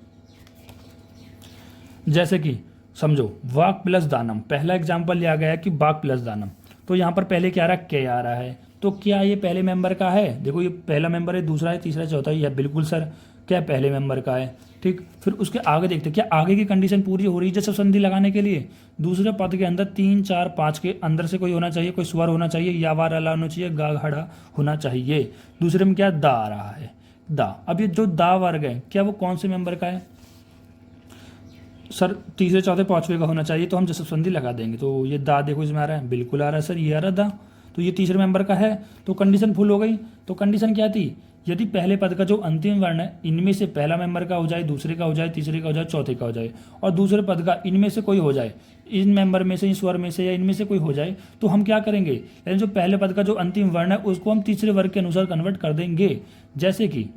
जैसे कि समझो वाक प्लस दानम, पहला एग्जाम्पल लिया गया है कि वाक प्लस दानम, तो यहाँ पर पहले क्या आ रहा है, के आ रहा है, तो क्या ये पहले मेंबर का है, देखो ये पहला मेंबर है, दूसरा है, तीसरा, चौथा है, यह बिल्कुल सर क्या पहले मेंबर का है, ठीक। फिर उसके आगे देखते क्या आगे की कंडीशन पूरी हो रही है जसव संधि लगाने के लिए। दूसरे पद के अंदर 3 4 5 के अंदर से कोई होना चाहिए, कोई स्वर होना चाहिए, या वार अला होना चाहिए, गा घड़ा होना चाहिए। दूसरे में क्या दा आ रहा है, दा। अब ये जो दा वर्ग है क्या वो कौन से मेंबर का है, सर तीसरे चौथे पाँचवें का होना चाहिए, तो हम जसव संधि लगा देंगे। तो ये दा देखो इसमें आ रहा है, बिल्कुल आ रहा है सर, ये आ रहा दा, तो ये तीसरे मेंबर का है, तो कंडीशन फुल हो गई। तो कंडीशन क्या थी, यदि पहले पद का जो अंतिम वर्ण है इनमें से पहला मेंबर का हो जाए, दूसरे का हो जाए, तीसरे का हो जाए, चौथे का हो जाए, और दूसरे पद का इनमें से कोई हो जाए, इन मेंबर में से, इन स्वर में से या इनमें से कोई हो जाए, तो हम क्या करेंगे, यानी जो पहले पद का जो अंतिम वर्ण है उसको हम तीसरे वर्ग के अनुसार कन्वर्ट कर देंगे। जैसे कि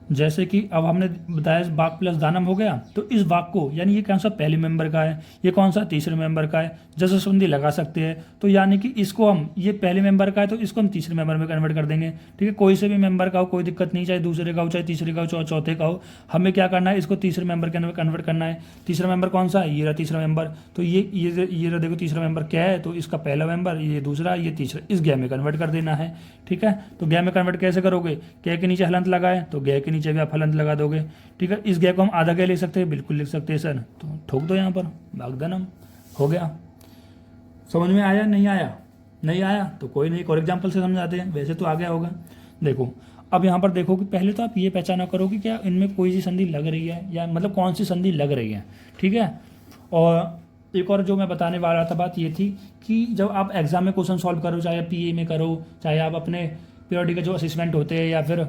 जैसे कि अब हमने बताया वाक प्लस दानम हो गया, तो इस वाक को यानी ये कौन सा पहले मेंबर का है, ये कौन सा तीसरे मेंबर का है, जसव संधि लगा सकते हैं। तो यानी कि इसको हम, ये पहले मेंबर का है तो इसको हम तीसरे मेंबर में कन्वर्ट कर देंगे, ठीक है। कोई से भी मेंबर का हो कोई दिक्कत नहीं, चाहे दूसरे का हो, चाहे तीसरे का हो, चौथे का हो, हमें क्या करना है, इसको तीसरे मेंबर के अंदर कन्वर्ट करना है। तीसरा मेंबर कौन सा है, ये रहा तीसरा मेंबर, तो ये रहा देखो तीसरा मेंबर क्या है, तो इसका पहला मेंबर, ये दूसरा, ये तीसरा, इस गै में कन्वर्ट कर देना है, ठीक है। तो गै में कन्वर्ट कैसे करोगे, कै के नीचे हलंत लगाए तो गै के नीचे भी आप हलंत लगा दोगे, ठीक है। इस गै को हम आधा गै ले सकते हैं, बिल्कुल लिख सकते हैं सर, तो ठोक दो यहाँ पर वाग्दानम हो गया। समझ में आया, नहीं आया तो कोई नहीं, और एग्जाम्पल से समझाते हैं, वैसे तो आ गया होगा। देखो अब यहाँ पर देखो कि पहले तो आप ये पहचाना करो कि क्या इनमें कोई सी संधि लग रही है, या मतलब कौन सी संधि लग रही है, ठीक है। और एक और जो मैं बताने वाला था बात ये थी कि जब आप एग्जाम में क्वेश्चन सॉल्व करो, चाहे आप PA में करो, चाहे आप अपने पीरियड के जो असेसमेंट होते हैं या फिर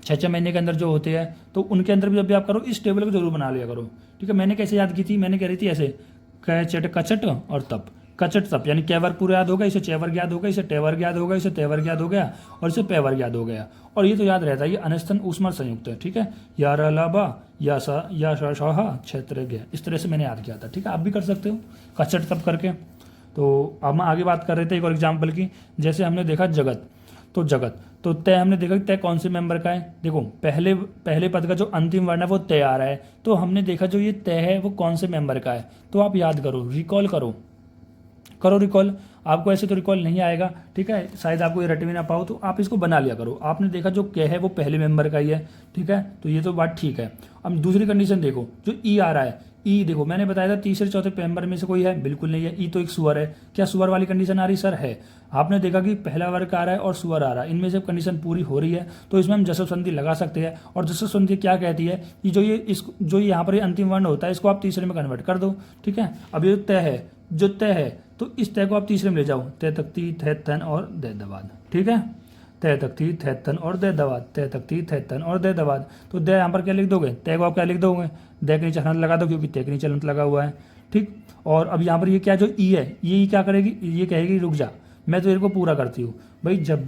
6 महीने के अंदर जो होते हैं, तो उनके अंदर भी जब भी आप करो इस टेबल को जरूर बना लिया करो, ठीक है। मैंने कैसे याद की थी, मैंने कह रही थी ऐसे कचट कचट और तप, कचट तप यानी कै वर्ग पूरा याद होगा, इसे 6 वर्ग याद होगा, इसे टे वर्ग याद होगा, इसे ते वर्ग याद हो गया, और इसे पे वर्ग याद हो गया। और ये तो याद रहता है, ये अनस्तन ऊष्मर संयुक्त है, ठीक है। या रलाबा या सा या शाह क्षेत्र गया, इस तरह से मैंने याद किया था, ठीक है। आप भी कर सकते हो कचट तप करके। तो अब हम आगे बात कर रहे थे एक और एग्जाम्पल की, जैसे हमने देखा जगत, तो तय हमने देखा कि तय कौन से मेंबर का है, देखो पहले पद का जो अंतिम वर्ण है वो तय आ रहा है, तो हमने देखा जो ये तय है वो कौन से मेंबर का है। तो आप याद करो, रिकॉल करो रिकॉल। आपको ऐसे तो रिकॉल नहीं आएगा, ठीक है, शायद आपको ये रट भी ना पाओ, तो आप इसको बना लिया करो। आपने देखा जो क है वो पहले मेंबर का ही है, ठीक है, तो ये तो बात ठीक है। अब दूसरी कंडीशन देखो, जो ई आ रहा है, ई देखो मैंने बताया था तीसरे चौथे मेंबर में से कोई है, बिल्कुल नहीं है। ई तो एक सुअर है, क्या सुअर वाली कंडीशन आ रही सर? है। आपने देखा कि पहला वर्ग आ रहा है और सुअर आ रहा है, इनमें से कंडीशन पूरी हो रही है, तो इसमें हम जसव संधि लगा सकते हैं। और जसव संधि क्या कहती है कि जो यहाँ पर ये अंतिम वर्ण होता है इसको आप तीसरे में कन्वर्ट कर दो, ठीक है। अब ये जो तय है तो इस तय को आप तीसरे में ले जाओ, तय तख्ती थे तन और दे दवाद, ठीक है, तय तख्ती थे तन और दे दवाद, तय तख्ती थे तन और दे दवाद। तो दे यहाँ पर क्या लिख दोगे, तय को आप क्या लिख दोगे, दे के नीचे हलंत लगा दो क्योंकि तय के नीचे हलंत लगा हुआ है, ठीक। और अब यहाँ पर ये क्या जो ई है, ये क्या करेगी, ये कहेगी रुक जा, मैं तो इनको पूरा करती हूँ। भाई जब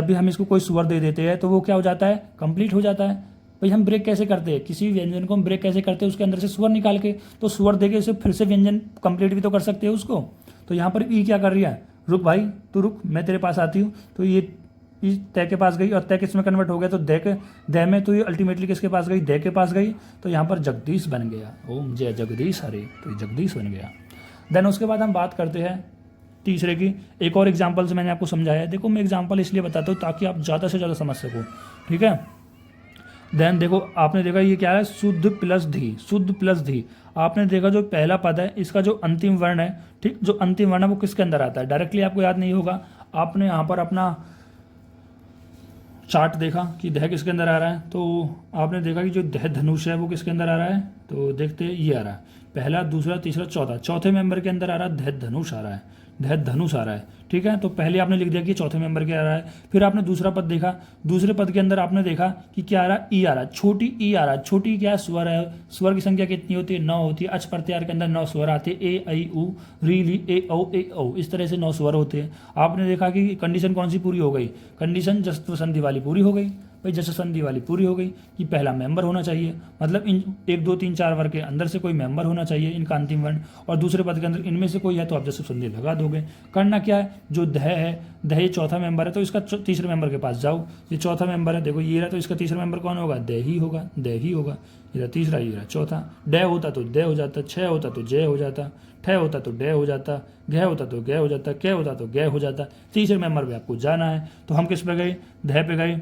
भी हम इसको कोई सुअर दे देते हैं तो वो क्या हो जाता है, कंप्लीट हो जाता है। भाई हम ब्रेक कैसे करते हैं, किसी भी व्यंजन को हम ब्रेक कैसे करते हैं, उसके अंदर से स्वर निकाल के, तो स्वर देके उसे फिर से व्यंजन कंप्लीट भी तो कर सकते हैं उसको। तो यहाँ पर ई क्या कर रही है, रुक भाई तू रुक, मैं तेरे पास आती हूँ। तो ये तय के पास गई और तय किस में कन्वर्ट हो गया, तो दे में, तो ये अल्टीमेटली किसके पास गई, दे के पास गई। तो यहाँ पर जगदीश बन गया, ओम जय जगदीश हरे, तो ये जगदीश बन गया। देन उसके बाद हम बात करते हैं तीसरे की। एक और एग्जाम्पल से मैंने आपको समझाया है, देखो मैं एग्जाम्पल इसलिए बताता हूँ ताकि आप ज़्यादा से ज़्यादा समझ सको, ठीक है। देन देखो आपने देखा ये क्या है, शुद्ध प्लस धी। आपने देखा जो पहला पद है इसका जो अंतिम वर्ण है, ठीक, जो अंतिम वर्ण है वो किसके अंदर आता है, डायरेक्टली आपको याद नहीं होगा। आपने यहाँ पर अपना चार्ट देखा कि दह किसके अंदर आ रहा है, तो आपने देखा कि जो दह धनुष है वो किसके अंदर आ रहा है, तो देखते ये आ रहा है, पहला दूसरा तीसरा चौथा, चौथे मेंबर के अंदर आ रहा है दह धनुष आ रहा है, दह धनुष आ रहा है, ठीक है। तो पहले आपने लिख दिया कि चौथे मेंबर के आ रहा है। फिर आपने दूसरा पद देखा, दूसरे पद के अंदर आपने देखा कि क्या आ रहा है, ई आ रहा है, छोटी ई आ रहा है। छोटी क्या है, स्वर है, स्वर की संख्या कितनी होती है, 9 होती है। अच प्रत्यार के अंदर 9 स्वर आते हैं, ए आई उ री ली ए औ, इस तरह से 9 स्वर होते हैं। आपने देखा कि कंडीशन कौन सी पूरी हो गई, कंडीशन जस्व संधि वाली पूरी हो गई। भाई जस्व संधि वाली पूरी हो गई कि पहला मेंबर होना चाहिए, मतलब इन 1 2 3 4 वर्ग के अंदर से कोई मेंबर होना चाहिए इनका अंतिम वर्ण, और दूसरे पद के अंदर इनमें से कोई है तो आप जस्व संधि लगा दोगे। करना क्या है, जो दह है, दह ये चौथा मेंबर है तो इसका तीसरे मेंबर के पास जाओ। ये चौथा मेंबर है, देखो ये रहा, तो इसका तीसरा मेंबर कौन होगा, दह ही होगा। ये तीसरा, ये रहा चौथा। डे होता तो दे हो जाता, छः होता तो जय हो जाता, ठे होता तो डे हो जाता, गह होता तो गह हो जाता, कै होता तो गह हो जाता। तीसरे मेंबर पे आपको जाना है, तो हम किस पे गए, दह पे गए।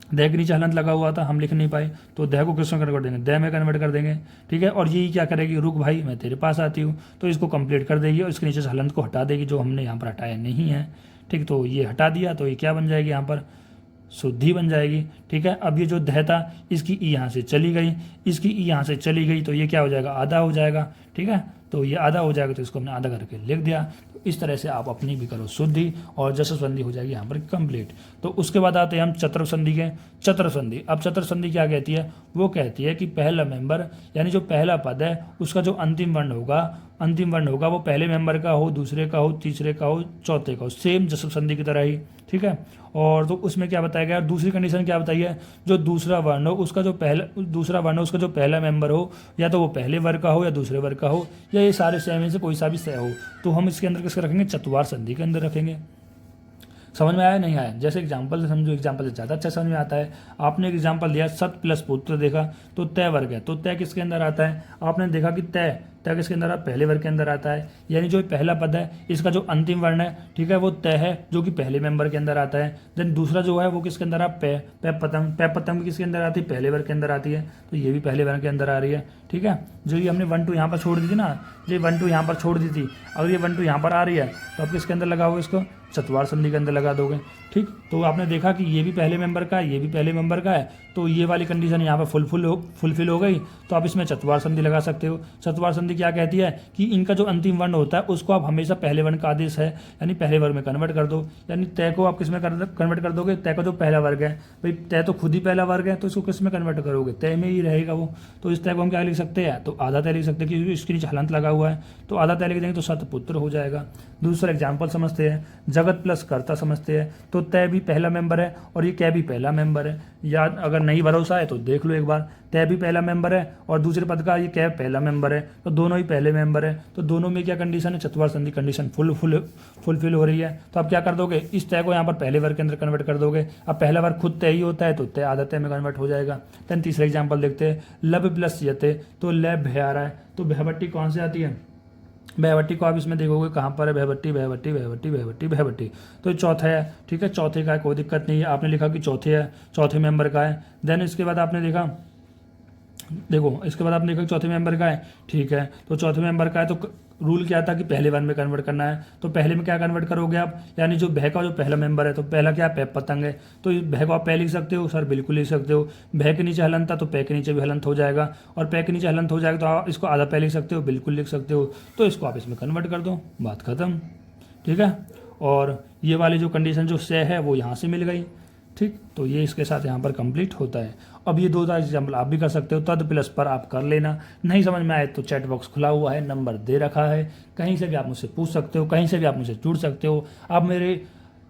दह के नीचे हलंत लगा हुआ था, हम लिख नहीं पाए, तो दह को किस में कन्वर्ट कर देंगे, दह में कन्वर्ट कर देंगे, ठीक है। और यही क्या करेगी, रुक भाई मैं तेरे पास आती हूँ, तो इसको कंप्लीट कर देगी और इसके नीचे से हलंत को हटा देगी जो हमने यहाँ पर हटाया नहीं है, ठीक। तो ये हटा दिया तो ये क्या बन जाएगी, यहाँ पर शुद्धि बन जाएगी, ठीक है। अब ये जो दह था इसकी ई यहाँ से चली गई, इसकी ई यहाँ से चली गई, तो ये क्या हो जाएगा, आधा हो जाएगा, ठीक है। तो ये आधा हो जाएगा तो इसको हमने आधा करके लिख दिया। तो इस तरह से आप अपनी भी करो शुद्धि और जस्व संधि हो जाएगी यहाँ पर कंप्लीट। तो उसके बाद आते हैं हम चतुर्थ संधि के। चतुर्थ संधि, अब चतुर्थ संधि क्या कहती है, वो कहती है कि पहला मेंबर यानी जो पहला पद है उसका जो अंतिम वर्ण होगा वो पहले मेंबर का हो, दूसरे का हो, तीसरे का हो, चौथे का हो, सेम जस्व संधि की तरह ही, ठीक है। और तो उसमें क्या बताया गया, दूसरी कंडीशन क्या बताई है, जो दूसरा वर्ण हो उसका जो पहला मेंबर हो, या तो वो पहले वर्ग का हो या दूसरे वर्ग का हो, या ये सारे सेम से कोई सा भी सह हो, तो हम इसके अंदर किसके रखेंगे, चतुर्थ संधि के अंदर रखेंगे। समझ में आया नहीं आया, जैसे एग्जाम्पल से समझो, एग्जाम्पल से ज़्यादा अच्छा समझ में आता है। आपने एक एग्जाम्पल दिया सत प्लस पुत्र देखा, तो तय वर्ग है, तो तय किसके अंदर आता है, आपने देखा कि तय किसके अंदर आता है, पहले वर्ग के अंदर आता है, यानी जो पहला पद है इसका जो अंतिम वर्ण है, ठीक है, वो तय है जो कि पहले मेंबर के अंदर आता है। देन दूसरा जो है वो किसके अंदर आता है, पे पतंग किसके अंदर आती है, पहले वर्ग के अंदर आती है, तो ये भी पहले वर्ग के अंदर आ रही है, ठीक है। जो ये हमने 1 2 यहाँ पर छोड़ दी थी ना, ये 1 2 यहाँ पर छोड़ दी थी, अगर ये 1 2 यहाँ पर आ रही है तो आप किसके अंदर लगाओगे, इसको चतुर्थ संधि के अंदर लगा दोगे, ठीक। तो आपने देखा कि ये भी पहले मेंबर का है, ये भी पहले मेंबर का है, तो ये वाली कंडीशन यहाँ पर फुलफिल हो गई, तो आप इसमें चतुर्थ संधि लगा सकते हो। चतुर्थ संधि क्या कहती है कि इनका जो अंतिम वर्ण होता है उसको आप हमेशा पहले वर्ण का आदेश है यानी पहले वर्ग में कन्वर्ट कर दो, यानी तय को आप किस में कन्वर्ट कर दोगे, तय का जो पहला वर्ग है, भाई तय तो खुद ही पहला वर्ग है, तो इसको किस में कन्वर्ट करोगे, तय में ही रहेगा वो। तो इस तय को हम क्या लिख सकते हैं, तो आधा तय लिख सकते हैं क्योंकि इसके नीचे हलंत लगा हुआ है, तो आधा तय लिख देंगे तो सतपुत्र हो जाएगा। दूसरा एग्जाम्पल समझते हैं, जगत प्लस कर्ता समझते हैं। तो तो तय भी पहला मेंबर है और ये कै भी पहला मेंबर है। याद अगर नहीं भरोसा है तो देख लो एक बार, तय भी पहला मेंबर है और दूसरे पद का ये कै पहला मेंबर है, तो दोनों ही पहले मेंबर है। तो दोनों में क्या कंडीशन है, चतुर्थ संधि कंडीशन फुलफिल हो रही है। तो आप क्या कर दोगे, इस तय को यहाँ पर पहले वर्ग के अंदर कन्वर्ट कर दोगे। अब पहला वर्ग खुद तय ही होता है तो तय आधा तय में कन्वर्ट हो जाएगा। देन तीसरा एग्जाम्पल देखते हैं, लब प्लस यते, तो लैब भय आ रहा है, तो भयभट्टी कौन से आती है, भयभट्टी को आप इसमें देखोगे कहाँ पर है, भयभट्टी भयभट्टी भयभट्टी भयभट्टी भयभट्टी, तो ये चौथा है। ठीक है, चौथे का है, कोई दिक्कत नहीं है, आपने लिखा कि चौथे है, चौथे मेंबर का है। देन इसके बाद आपने देखा, देखो इसके बाद आपने देखा चौथे मेंबर का है। ठीक है, तो चौथे मेंबर का है तो रूल क्या था कि पहले वन में कन्वर्ट करना है। तो पहले में क्या कन्वर्ट करोगे आप, यानी जो भय का जो पहला मेंबर है, तो पहला क्या है, पतंग है, तो भय को आप पै लिख सकते हो, सर बिल्कुल लिख सकते हो। भय के नीचे हलंत था तो पै के नीचे भी हलंत हो जाएगा, और पै के नीचे हलंत हो जाएगा तो आप इसको आधा पै लिख सकते हो, बिल्कुल लिख सकते हो। तो इसको आप इसमें कन्वर्ट कर दो, बात खत्म। ठीक है, और ये वाली जो कंडीशन जो से है वो यहाँ से मिल गई। ठीक, तो ये इसके साथ यहाँ पर कंप्लीट होता है। अब ये दो एग्जाम्पल आप भी कर सकते हो, तद प्लस पर आप कर लेना। नहीं समझ में आए तो चैट बॉक्स खुला हुआ है, नंबर दे रखा है, कहीं से भी आप मुझसे पूछ सकते हो, कहीं से भी आप मुझसे जुड़ सकते हो। आप मेरे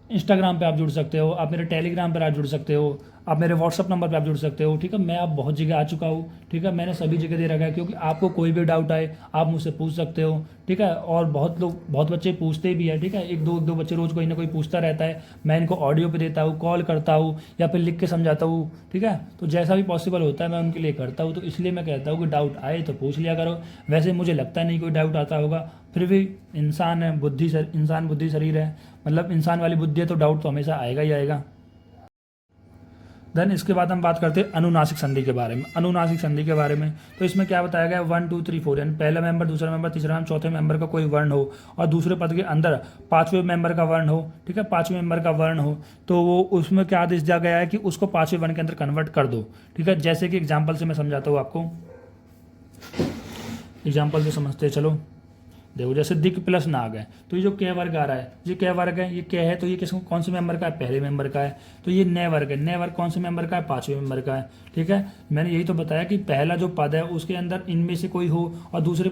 इंस्टाग्राम पे आप जुड़ सकते हो, आप मेरे टेलीग्राम पर आप जुड़ सकते हो, आप मेरे व्हाट्सअप नंबर पे आप जुड़ सकते हो। ठीक है, मैं आप बहुत जगह आ चुका हूँ। ठीक है, मैंने सभी जगह दे रखा है, क्योंकि आपको कोई भी डाउट आए आप मुझसे पूछ सकते हो। ठीक है, और बहुत बच्चे पूछते भी है। ठीक है, एक दो बच्चे रोज़ कोई ना कोई पूछता रहता है, मैं इनको ऑडियो पे देता हूँ, कॉल करता हूँ या फिर लिख के समझाता हूँ। ठीक है, तो जैसा भी पॉसिबल होता है मैं उनके लिए करता हूँ। तो इसलिए मैं कहता हूँ कि डाउट आए तो पूछ लिया करो। वैसे मुझे लगता नहीं कोई डाउट आता होगा, फिर भी इंसान है, इंसान बुद्धि शरीर है, मतलब इंसान वाली बुद्धि है, तो डाउट तो हमेशा आएगा ही आएगा। देन इसके बाद हम बात करते हैं अनुनासिक संधि के बारे में। अनुनासिक संधि के बारे में तो इसमें क्या बताया गया है, 1 2 3 4 यानी पहला मेंबर, दूसरा मेंबर, तीसरा मेंबर, चौथे मेंबर का कोई वर्ण हो और दूसरे पद के अंदर पांचवें मेंबर का वर्ण हो। ठीक है, पांचवें मेंबर का वर्ण हो तो वो उसमें क्या आदेश दिया गया है कि उसको पांचवें वर्ण के अंदर कन्वर्ट कर दो। ठीक है, जैसे कि एग्जाम्पल से मैं समझाता हूँ आपको, एग्जाम्पल से समझते चलो। देखो जैसे दिक प्लस नाग है, तो ये जो कै वर्ग आ रहा है, ये कै वर्ग है, ये कै है, तो ये किस कौन से मेंबर का है, पहले मेंबर का है। तो ये नए वर्ग है, नए वर्ग कौन से मेंबर का है, पांचवें मेंबर का है। ठीक है, मैंने यही तो बताया कि पहला जो पद है उसके अंदर इनमें से कोई हो और दूसरे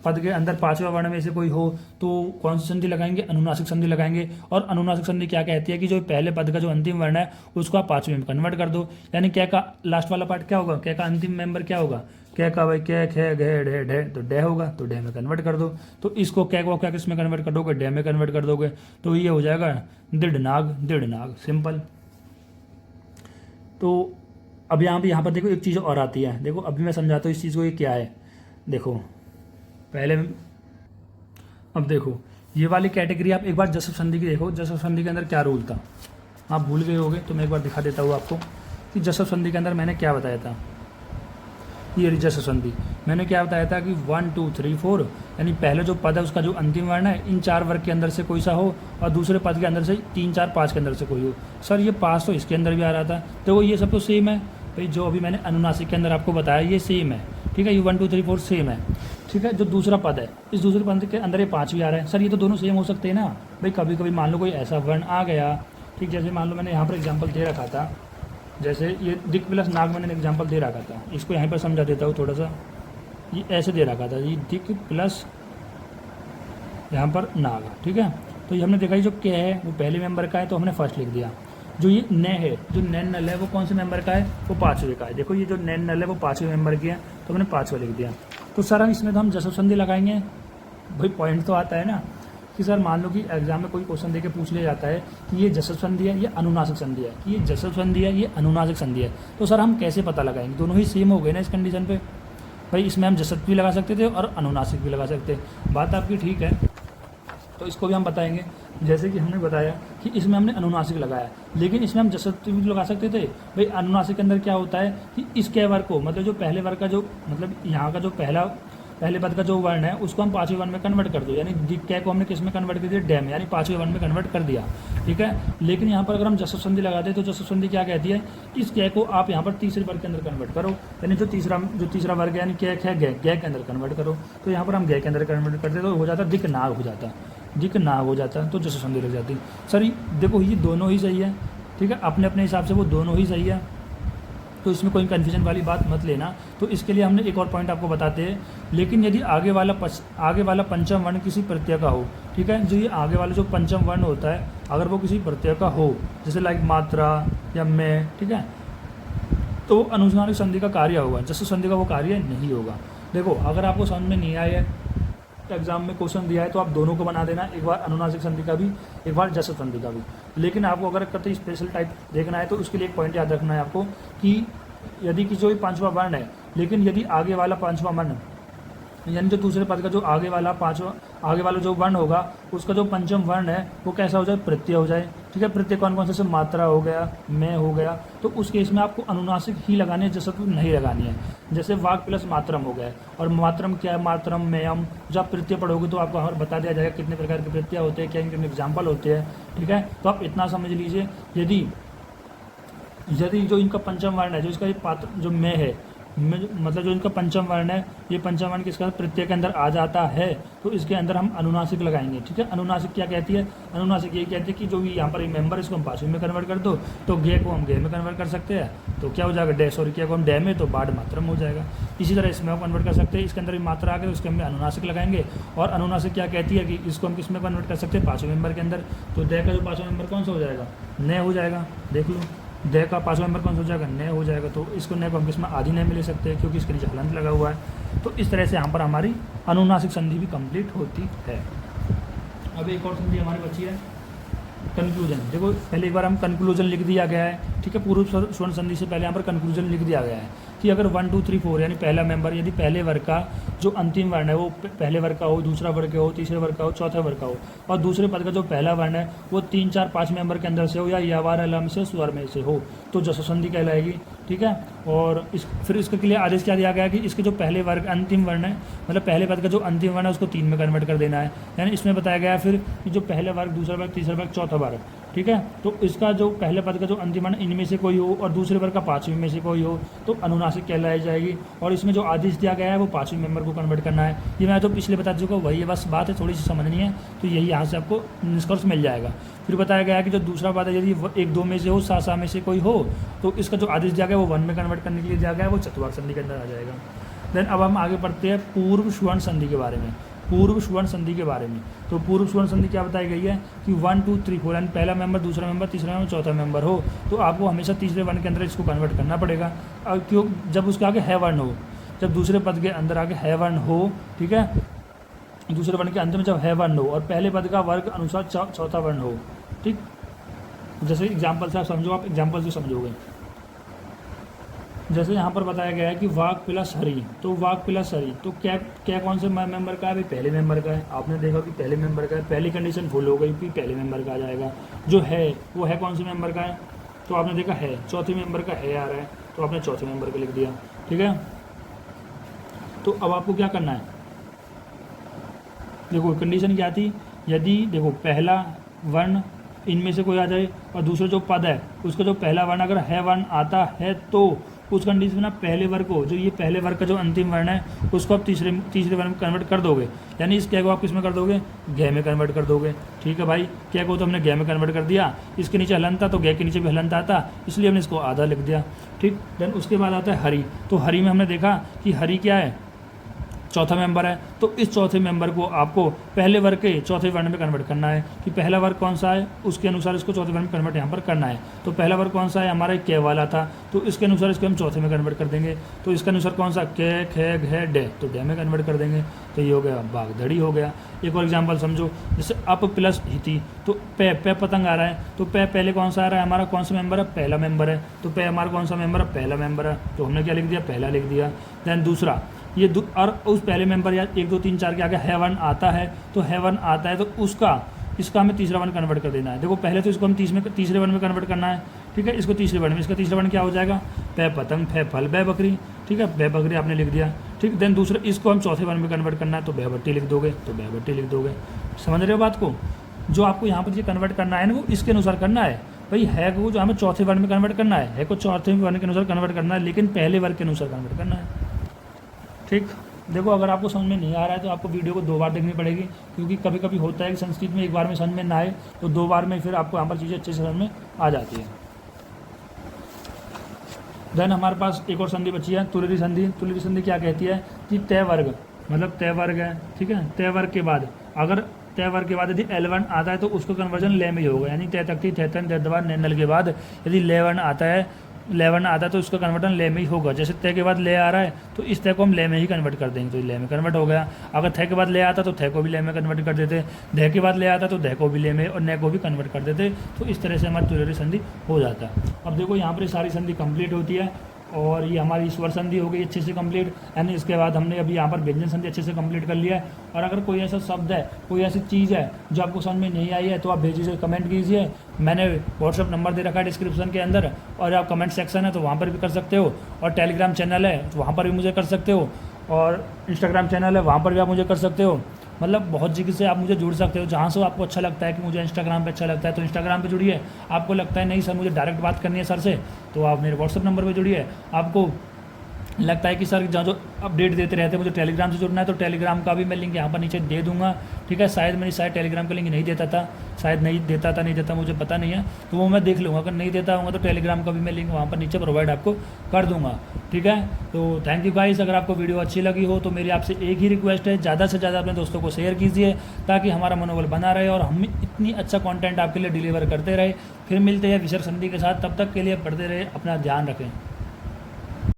पद के अंदर पांचवा वर्ण में से कोई हो, तो कौन सी संधि लगाएंगे, अनुनासिक संधि लगाएंगे। और अनुनासिक संधि क्या कहती है कि जो पहले पद का जो अंतिम वर्ण है उसको आप पांचवें में कन्वर्ट कर दो। यानी कै का लास्ट वाला पार्ट क्या होगा, कै का अंतिम मेंबर क्या होगा, कै का भाई कै खे घे ढे ढे, तो डे होगा, तो डे में कन्वर्ट कर दो। तो इसको कै को क्या किस में कन्वर्ट कर दोगे, डे में कन्वर्ट कर दोगे, तो ये हो जाएगा दृढ़ नाग, सिंपल। तो अब यहाँ पर देखो एक चीज़ और आती है, देखो अभी मैं समझाता हूँ इस चीज़ को, ये क्या है। देखो पहले अब देखो ये वाली कैटेगरी आप एक बार जसव संधि की देखो, जसव संधि के अंदर क्या रूल था, आप भूल गए होगे तो मैं एक बार दिखा देता हूँ आपको कि जसव संधि के अंदर मैंने क्या बताया था। ये जसव संधि मैंने क्या बताया था कि 1 2 3 4 यानी पहले जो पद है उसका जो अंतिम वर्ण है इन चार वर्ग के अंदर से कोई सा हो और दूसरे पद के अंदर से 3 4 5 के अंदर से कोई हो। सर ये 5 तो इसके अंदर भी आ रहा था, तो ये सब तो सेम है भाई, जो अभी मैंने अनुनासिक के अंदर आपको बताया ये सेम है। ठीक है, ये 1 2 3 4 सेम है। ठीक है, जो दूसरा पद है इस दूसरे पद के अंदर ये 5 भी आ रहा है। सर ये तो दोनों सेम हो सकते हैं ना भाई, कभी कभी मान लो कोई ऐसा वर्ण आ गया। ठीक, जैसे मान लो मैंने यहाँ पर एग्जाम्पल दे रखा था, जैसे ये दिक प्लस नाग मैंने एग्जाम्पल दे रखा था, इसको यहाँ पर समझा देता हूँ थोड़ा सा। ये ऐसे दे रखा था, ये दिक प्लस यहाँ पर नाग। ठीक है, तो ये हमने देखा जो के है वो पहले मेंबर का है तो हमने फर्स्ट लिख दिया। जो ये न है, जो नैन नल है वो कौन से मेंबर का है, वो पाँचवें का है। देखो ये जो नैन नल है वो पाँचवें मेंबर की है तो हमने पाँचवें लिख दिया। तो सर हम इसमें तो हम जसव संधि लगाएंगे भाई, पॉइंट तो आता है ना कि सर मान लो कि एग्जाम में कोई क्वेश्चन देके पूछ लिया जाता है कि ये जसव संधि है, ये अनुनासिक संधि है, कि ये जसव संधि है, ये अनुनासिक संधि है, तो सर हम कैसे पता लगाएंगे, दोनों ही सेम हो गए ना इस कंडीशन पे भाई। इसमें हम जसव भी लगा सकते थे और अनुनासिक भी लगा सकते, बात आपकी ठीक है। तो इसको भी हम बताएंगे, जैसे कि हमने बताया कि इसमें हमने अनुनासिक लगाया, लेकिन इसमें हम जसव भी लगा सकते थे भाई। अनुनासिक के अंदर क्या होता है कि इस कै वर्ग को, मतलब जो पहले वर्ग का जो मतलब यहाँ का जो पहले पद का जो वर्ण है उसको हम पाँचवें वर्ण में कन्वर्ट कर दो, यानी कै को हमने किस में कन्वर्ट कर दिया, डैम, यानी पाँचवें वर्ण में कन्वर्ट कर दिया। ठीक है, लेकिन यहाँ पर अगर हम जसव संधि लगाते तो जसव संधि क्या कहती है, इस कै को आप यहाँ पर तीसरे वर्ग के अंदर कन्वर्ट करो, यानी जो तीसरा वर्ग है यानी कै है गै के अंदर कन्वर्ट करो। तो यहाँ पर हम गै के अंदर कन्वर्ट करते तो हो जाता दिक नाग हो जाता, दिक नाग हो जाता, तो जसव संधि लग जाती। सर देखो ये दोनों ही सही है। ठीक है, अपने अपने हिसाब से वो दोनों ही सही है। तो इसमें कोई कन्फ्यूजन वाली बात मत लेना। तो इसके लिए हमने एक और पॉइंट आपको बताते हैं, लेकिन यदि आगे वाला पंचम वर्ण किसी प्रत्यय का हो, ठीक है, जो ये आगे वाला जो पंचम वर्ण होता है अगर वो किसी प्रत्यय का हो, जैसे लाइक मात्रा या मैं, ठीक है, तो अनुनासिक संधि का कार्य होगा, जैसे संधि का वो कार्य नहीं होगा। देखो अगर आपको समझ में नहीं आया है, एग्जाम में क्वेश्चन दिया है तो आप दोनों को बना देना, एक बार अनुनासिक संधि का भी, एक बार जस संधि का भी। लेकिन आपको अगर कतई स्पेशल टाइप देखना है तो उसके लिए एक पॉइंट याद रखना है आपको कि यदि कि जो पांचवा वर्ण है, लेकिन यदि आगे वाला पांचवा वर्ण यानी जो दूसरे पद का जो आगे वाला जो वर्ण होगा उसका जो पंचम वर्ण है वो कैसा हो जाए, प्रत्यय हो जाए, ठीक है। प्रत्यय कौन कौन से, मात्रा हो गया, मैं हो गया, तो उस केस में आपको अनुनासिक ही लगानी है, जैसा तो नहीं लगानी है। जैसे वाक प्लस मात्रम हो गया, और मात्रम क्या है, मात्रम मेयम, जब आप प्रत्यय पढ़ोगे तो आपको हमारे बता दिया जाएगा कितने प्रकार के प्रत्यय होते हैं, क्या इनके एग्जाम्पल होते हैं, ठीक है। तो आप इतना समझ लीजिए, यदि जो इनका पंचम वर्ण है, जो इसका ये पात्र जो मैं है, मतलब जो इनका पंचम वर्ण है, ये पंचम वर्ण किसका प्रत्यय के अंदर आ जाता है तो इसके अंदर हम अनुनासिक लगाएंगे, ठीक है। अनुनासिक क्या कहती है, अनुनासिक ये कहती है कि जो भी यहाँ पर मेंबर इसको हम पांचवें में कन्वर्ट कर दो तो गे को हम गे में कन्वर्ट कर सकते हैं, तो क्या हो जाएगा, डे, सॉरी क्या को हम डे में, तो बाढ़ मात्रम हो जाएगा। इसी तरह इसमें हम कन्वर्ट कर सकते हैं, इसके अंदर भी मात्रा आ गई, उसके हम अनुनासिक लगाएंगे। और अनुनासिक क्या कहती है कि इसको हम किस में कन्वर्ट कर सकते हैं, पांचवें मेंबर के अंदर, तो डे का जो पांचवा मेंबर कौन सा हो जाएगा, न हो जाएगा। देख लो दे का पांचवा नंबर कौन सा हो जाएगा, न हो जाएगा। तो इसको न को हम किसमें आदि न में ले सकते हैं क्योंकि इसके नीचे हलंत लगा हुआ है। तो इस तरह से यहाँ पर हमारी अनुनासिक संधि भी कंप्लीट होती है। अब एक और संधि हमारी बची है कंक्लूजन। देखो पहले एक बार हम कंक्लूजन लिख दिया गया है, ठीक है। पूर्व स्वर्ण संधि से पहले यहाँ पर कंक्लूजन लिख दिया गया है कि अगर 1 2 3 4 यानी पहला मेंबर, यदि पहले वर्ग का जो अंतिम वर्ण है वो पहले वर्ग का हो, दूसरा वर्ग का हो, तीसरे वर्ग का हो, चौथा वर्ग का हो, और दूसरे पद का जो पहला वर्ण है वो 3 4 5 मेंबर के अंदर से हो या यावार अलम से स्वर में से हो तो जस संधि कहलाएगी, ठीक है। और फिर इसके लिए आदेश क्या दिया गया कि इसके जो पहले वर्ग अंतिम वर्ण है, मतलब पहले पद का जो अंतिम वर्ण है उसको 3 में कन्वर्ट कर देना है। यानी इसमें बताया गया फिर कि जो पहले वर्ग, दूसरा वर्ग, तीसरा वर्ग, चौथा वर्ग, ठीक है, तो इसका जो पहले पद का जो अंतिम वर्ण इनमें से कोई हो और दूसरे वर्ग का पांचवें में से कोई हो तो अनुनासिक कहलाई जाएगी। और इसमें जो आदेश दिया गया है वो पांचवें मेंबर को कन्वर्ट करना है। ये मैं तो पिछले बता चुका हूँ, वही बस बात है, थोड़ी सी समझनी है, तो यही यहाँ से आपको निष्कर्ष मिल जाएगा। फिर बताया गया है कि जो दूसरा पद है यदि 1 2 में से हो, सा में से कोई हो तो इसका जो आदेश दिया गया वो 1 में कन्वर्ट करने के लिए दिया गया है, वो चतुर्थ संधि के अंदर आ जाएगा। देन अब हम आगे बढ़ते हैं पूर्व स्वर्ण संधि के बारे में। पूर्व स्वर्ण संधि के बारे में तो पूर्व स्वर्ण संधि क्या बताई गई है कि 1 2 3 4 यानी पहला मेंबर, दूसरा मेंबर, तीसरा मेंबर, चौथा मेंबर हो तो आपको हमेशा तीसरे वर्ण के अंदर इसको कन्वर्ट करना पड़ेगा। क्यों, जब उसके आगे है वर्ण हो, जब दूसरे पद के अंदर आगे है वर्ण हो, ठीक है, दूसरे वर्ण के अंत में जब है वर्ण हो और पहले पद का वर्ग अनुसार चौथा वर्ण हो, ठीक। जैसे एग्जाम्पल से आप समझो, आप एग्जाम्पल से समझोगे। जैसे यहाँ पर बताया गया है कि वाक प्लस हरी, तो वाक प्लस हरी तो क्या कौन से मेंबर का है भाई, पहले मेंबर का है। आपने देखा कि पहले मेंबर का है, पहली कंडीशन फुल हो गई फिर पहले मेंबर का आ जाएगा। जो है वो है कौन से मेंबर का है, तो आपने देखा है चौथे मेंबर का है आ रहा है तो आपने चौथे मेंबर का लिख दिया, ठीक है। तो अब आपको क्या करना है, देखो कंडीशन क्या थी, यदि देखो पहला वर्ण इनमें से कोई आ जाए और दूसरा जो पद है उसका जो पहला वर्ण अगर है वर्ण आता है तो उस कंडीशन में आप पहले वर्ग को, जो ये पहले वर्ग का जो अंतिम वर्ण है उसको आप तीसरे वर्ण में कन्वर्ट कर दोगे। यानी इस क्या को आप किस में कर दोगे, गे में कन्वर्ट कर दोगे, ठीक है भाई। क्या को तो हमने गे में कन्वर्ट कर दिया, इसके नीचे हलंत था तो गे के नीचे भी हलंत आता, इसलिए हमने इसको आधा लिख दिया, ठीक। देन उसके बाद आता है हरी, तो हरी में हमने देखा कि हरी क्या है, चौथा मेंबर है, तो इस चौथे मेंबर को आपको पहले वर्ग के चौथे वर्ण में कन्वर्ट करना है कि पहला वर्ग कौन सा है उसके अनुसार इसको चौथे वर्ण में कन्वर्ट यहाँ पर करना है। तो पहला वर्ग कौन सा है हमारा, के वाला था, तो इसके अनुसार इसको हम चौथे में कन्वर्ट कर देंगे। तो इसके अनुसार कौन सा, के, खे, घे, डे, तो डे में कन्वर्ट कर देंगे। तो ये हो गया बागधड़ी हो गया। एक और एग्जाम्पल समझो, जैसे अप प्लस हिति, तो पे पतंग आ रहा है, तो पहले कौन सा आ रहा है हमारा, कौन सा मेंबर है, पहला मेंबर है, तो हमारा कौन सा मेंबर है, पहला मेंबर है, तो हमने क्या लिख दिया, पहला लिख दिया। देन दूसरा ये और उस पहले मेंबर या 1 2 3 4 के आगे है वर्ण आता है, तो है वर्ण आता है तो इसका हमें तीसरा वर्ण कन्वर्ट कर देना है। देखो पहले तो इसको हम तीसरे वर्ण में कन्वर्ट करना है, ठीक है, इसको तीसरे वर्ण में, इसका तीसरा वर्ण क्या हो जाएगा, पे पतंग, फे फल, बे बकरी, ठीक है, बे बकरी आपने लिख दिया, ठीक। देन दूसरा इसको हम चौथे वर्ण में कन्वर्ट करना है तो बे बट्टी लिख दोगे, तो बे बट्टी लिख दोगे। समझ रहे हो बात को, जो आपको यहाँ पर ये कन्वर्ट करना है ना वो इसके अनुसार करना है भाई, है को जो हमें चौथे वर्ण में कन्वर्ट करना है को चौथे वर्ण के अनुसार कन्वर्ट करना है, लेकिन पहले वर्ग के अनुसार कन्वर्ट करना है, ठीक। देखो अगर आपको समझ में नहीं आ रहा है तो आपको वीडियो को 2 बार देखनी पड़ेगी, क्योंकि कभी कभी होता है कि संस्कृत में एक बार में समझ में ना आए तो 2 बार में फिर आपको यहाँ पर चीज़ें अच्छे से समझ में आ जाती है। देन हमारे पास एक और संधि बची है तुलरी संधि। तुलरी संधि क्या कहती है कि तय वर्ग, मतलब तय वर्ग है, ठीक है, तय वर्ग के बाद अगर तय वर्ग के बाद यदि L1 आता है तो उसका कन्वर्जन ले में ही होगा, यानी तय तख्ती थैतन तैतवार नल के बाद यदि ले1 आता है, ले1 आता है तो उसका कन्वर्जन ले में ही होगा। जैसे तय के बाद ले आ रहा है तो इस तय को हम ले में ही कन्वर्ट कर देंगे, तो ले में कन्वर्ट हो गया। अगर थे के बाद ले आता तो थे को भी ले में कन्वर्ट कर देते, दे के बाद ले आता तो दे को भी ले में और ने को भी कन्वर्ट कर देते। तो इस तरह से हमारी तुलरी संधि हो जाता है। अब देखो यहाँ पर सारी संधि कंप्लीट होती है और ये हमारी स्वर संधि हो गई अच्छे से कंप्लीट, यानी इसके बाद हमने अभी यहाँ पर व्यंजन संधि अच्छे से कंप्लीट कर लिया है। और अगर कोई ऐसा शब्द है, कोई ऐसी चीज़ है जो आपको समझ में नहीं आई है तो आप भेजिए, कमेंट कीजिए। मैंने व्हाट्सअप नंबर दे रखा है डिस्क्रिप्शन के अंदर, और आप कमेंट सेक्शन है तो वहाँ पर भी कर सकते हो, और टेलीग्राम चैनल है तो वहाँ पर भी मुझे कर सकते हो, और इंस्टाग्राम चैनल है वहाँ पर भी आप मुझे कर सकते हो। मतलब बहुत जगह से आप मुझे जुड़ सकते हो, जहाँ से आपको अच्छा लगता है कि मुझे इंस्टाग्राम पे अच्छा लगता है तो इंस्टाग्राम पे जुड़िए। आपको लगता है नहीं सर मुझे डायरेक्ट बात करनी है सर से, तो आप मेरे व्हाट्सअप नंबर पे जुड़िए। आपको लगता है कि सर जहाँ जो अपडेट देते रहते हैं मुझे टेलीग्राम से जुड़ना है, तो टेलीग्राम का भी मैं लिंक यहाँ पर नीचे दे दूंगा, ठीक है। शायद टेलीग्राम का लिंक नहीं देता था, शायद नहीं देता मुझे पता नहीं है, तो वो मैं देख लूँगा। अगर नहीं देता होगा तो टेलीग्राम का भी मैं लिंक वहाँ पर नीचे प्रोवाइड आपको कर दूँगा, ठीक है। तो थैंक यू गाइस। अगर आपको वीडियो अच्छी लगी हो तो मेरी आपसे एक ही रिक्वेस्ट है, ज़्यादा से ज़्यादा अपने दोस्तों को शेयर कीजिए ताकि हमारा मनोबल बना रहे और हम इतनी अच्छा कंटेंट आपके लिए डिलीवर करते रहे। फिर मिलते हैं विसर्ग संधि के साथ, तब तक के लिए पढ़ते रहे, अपना ध्यान रखें।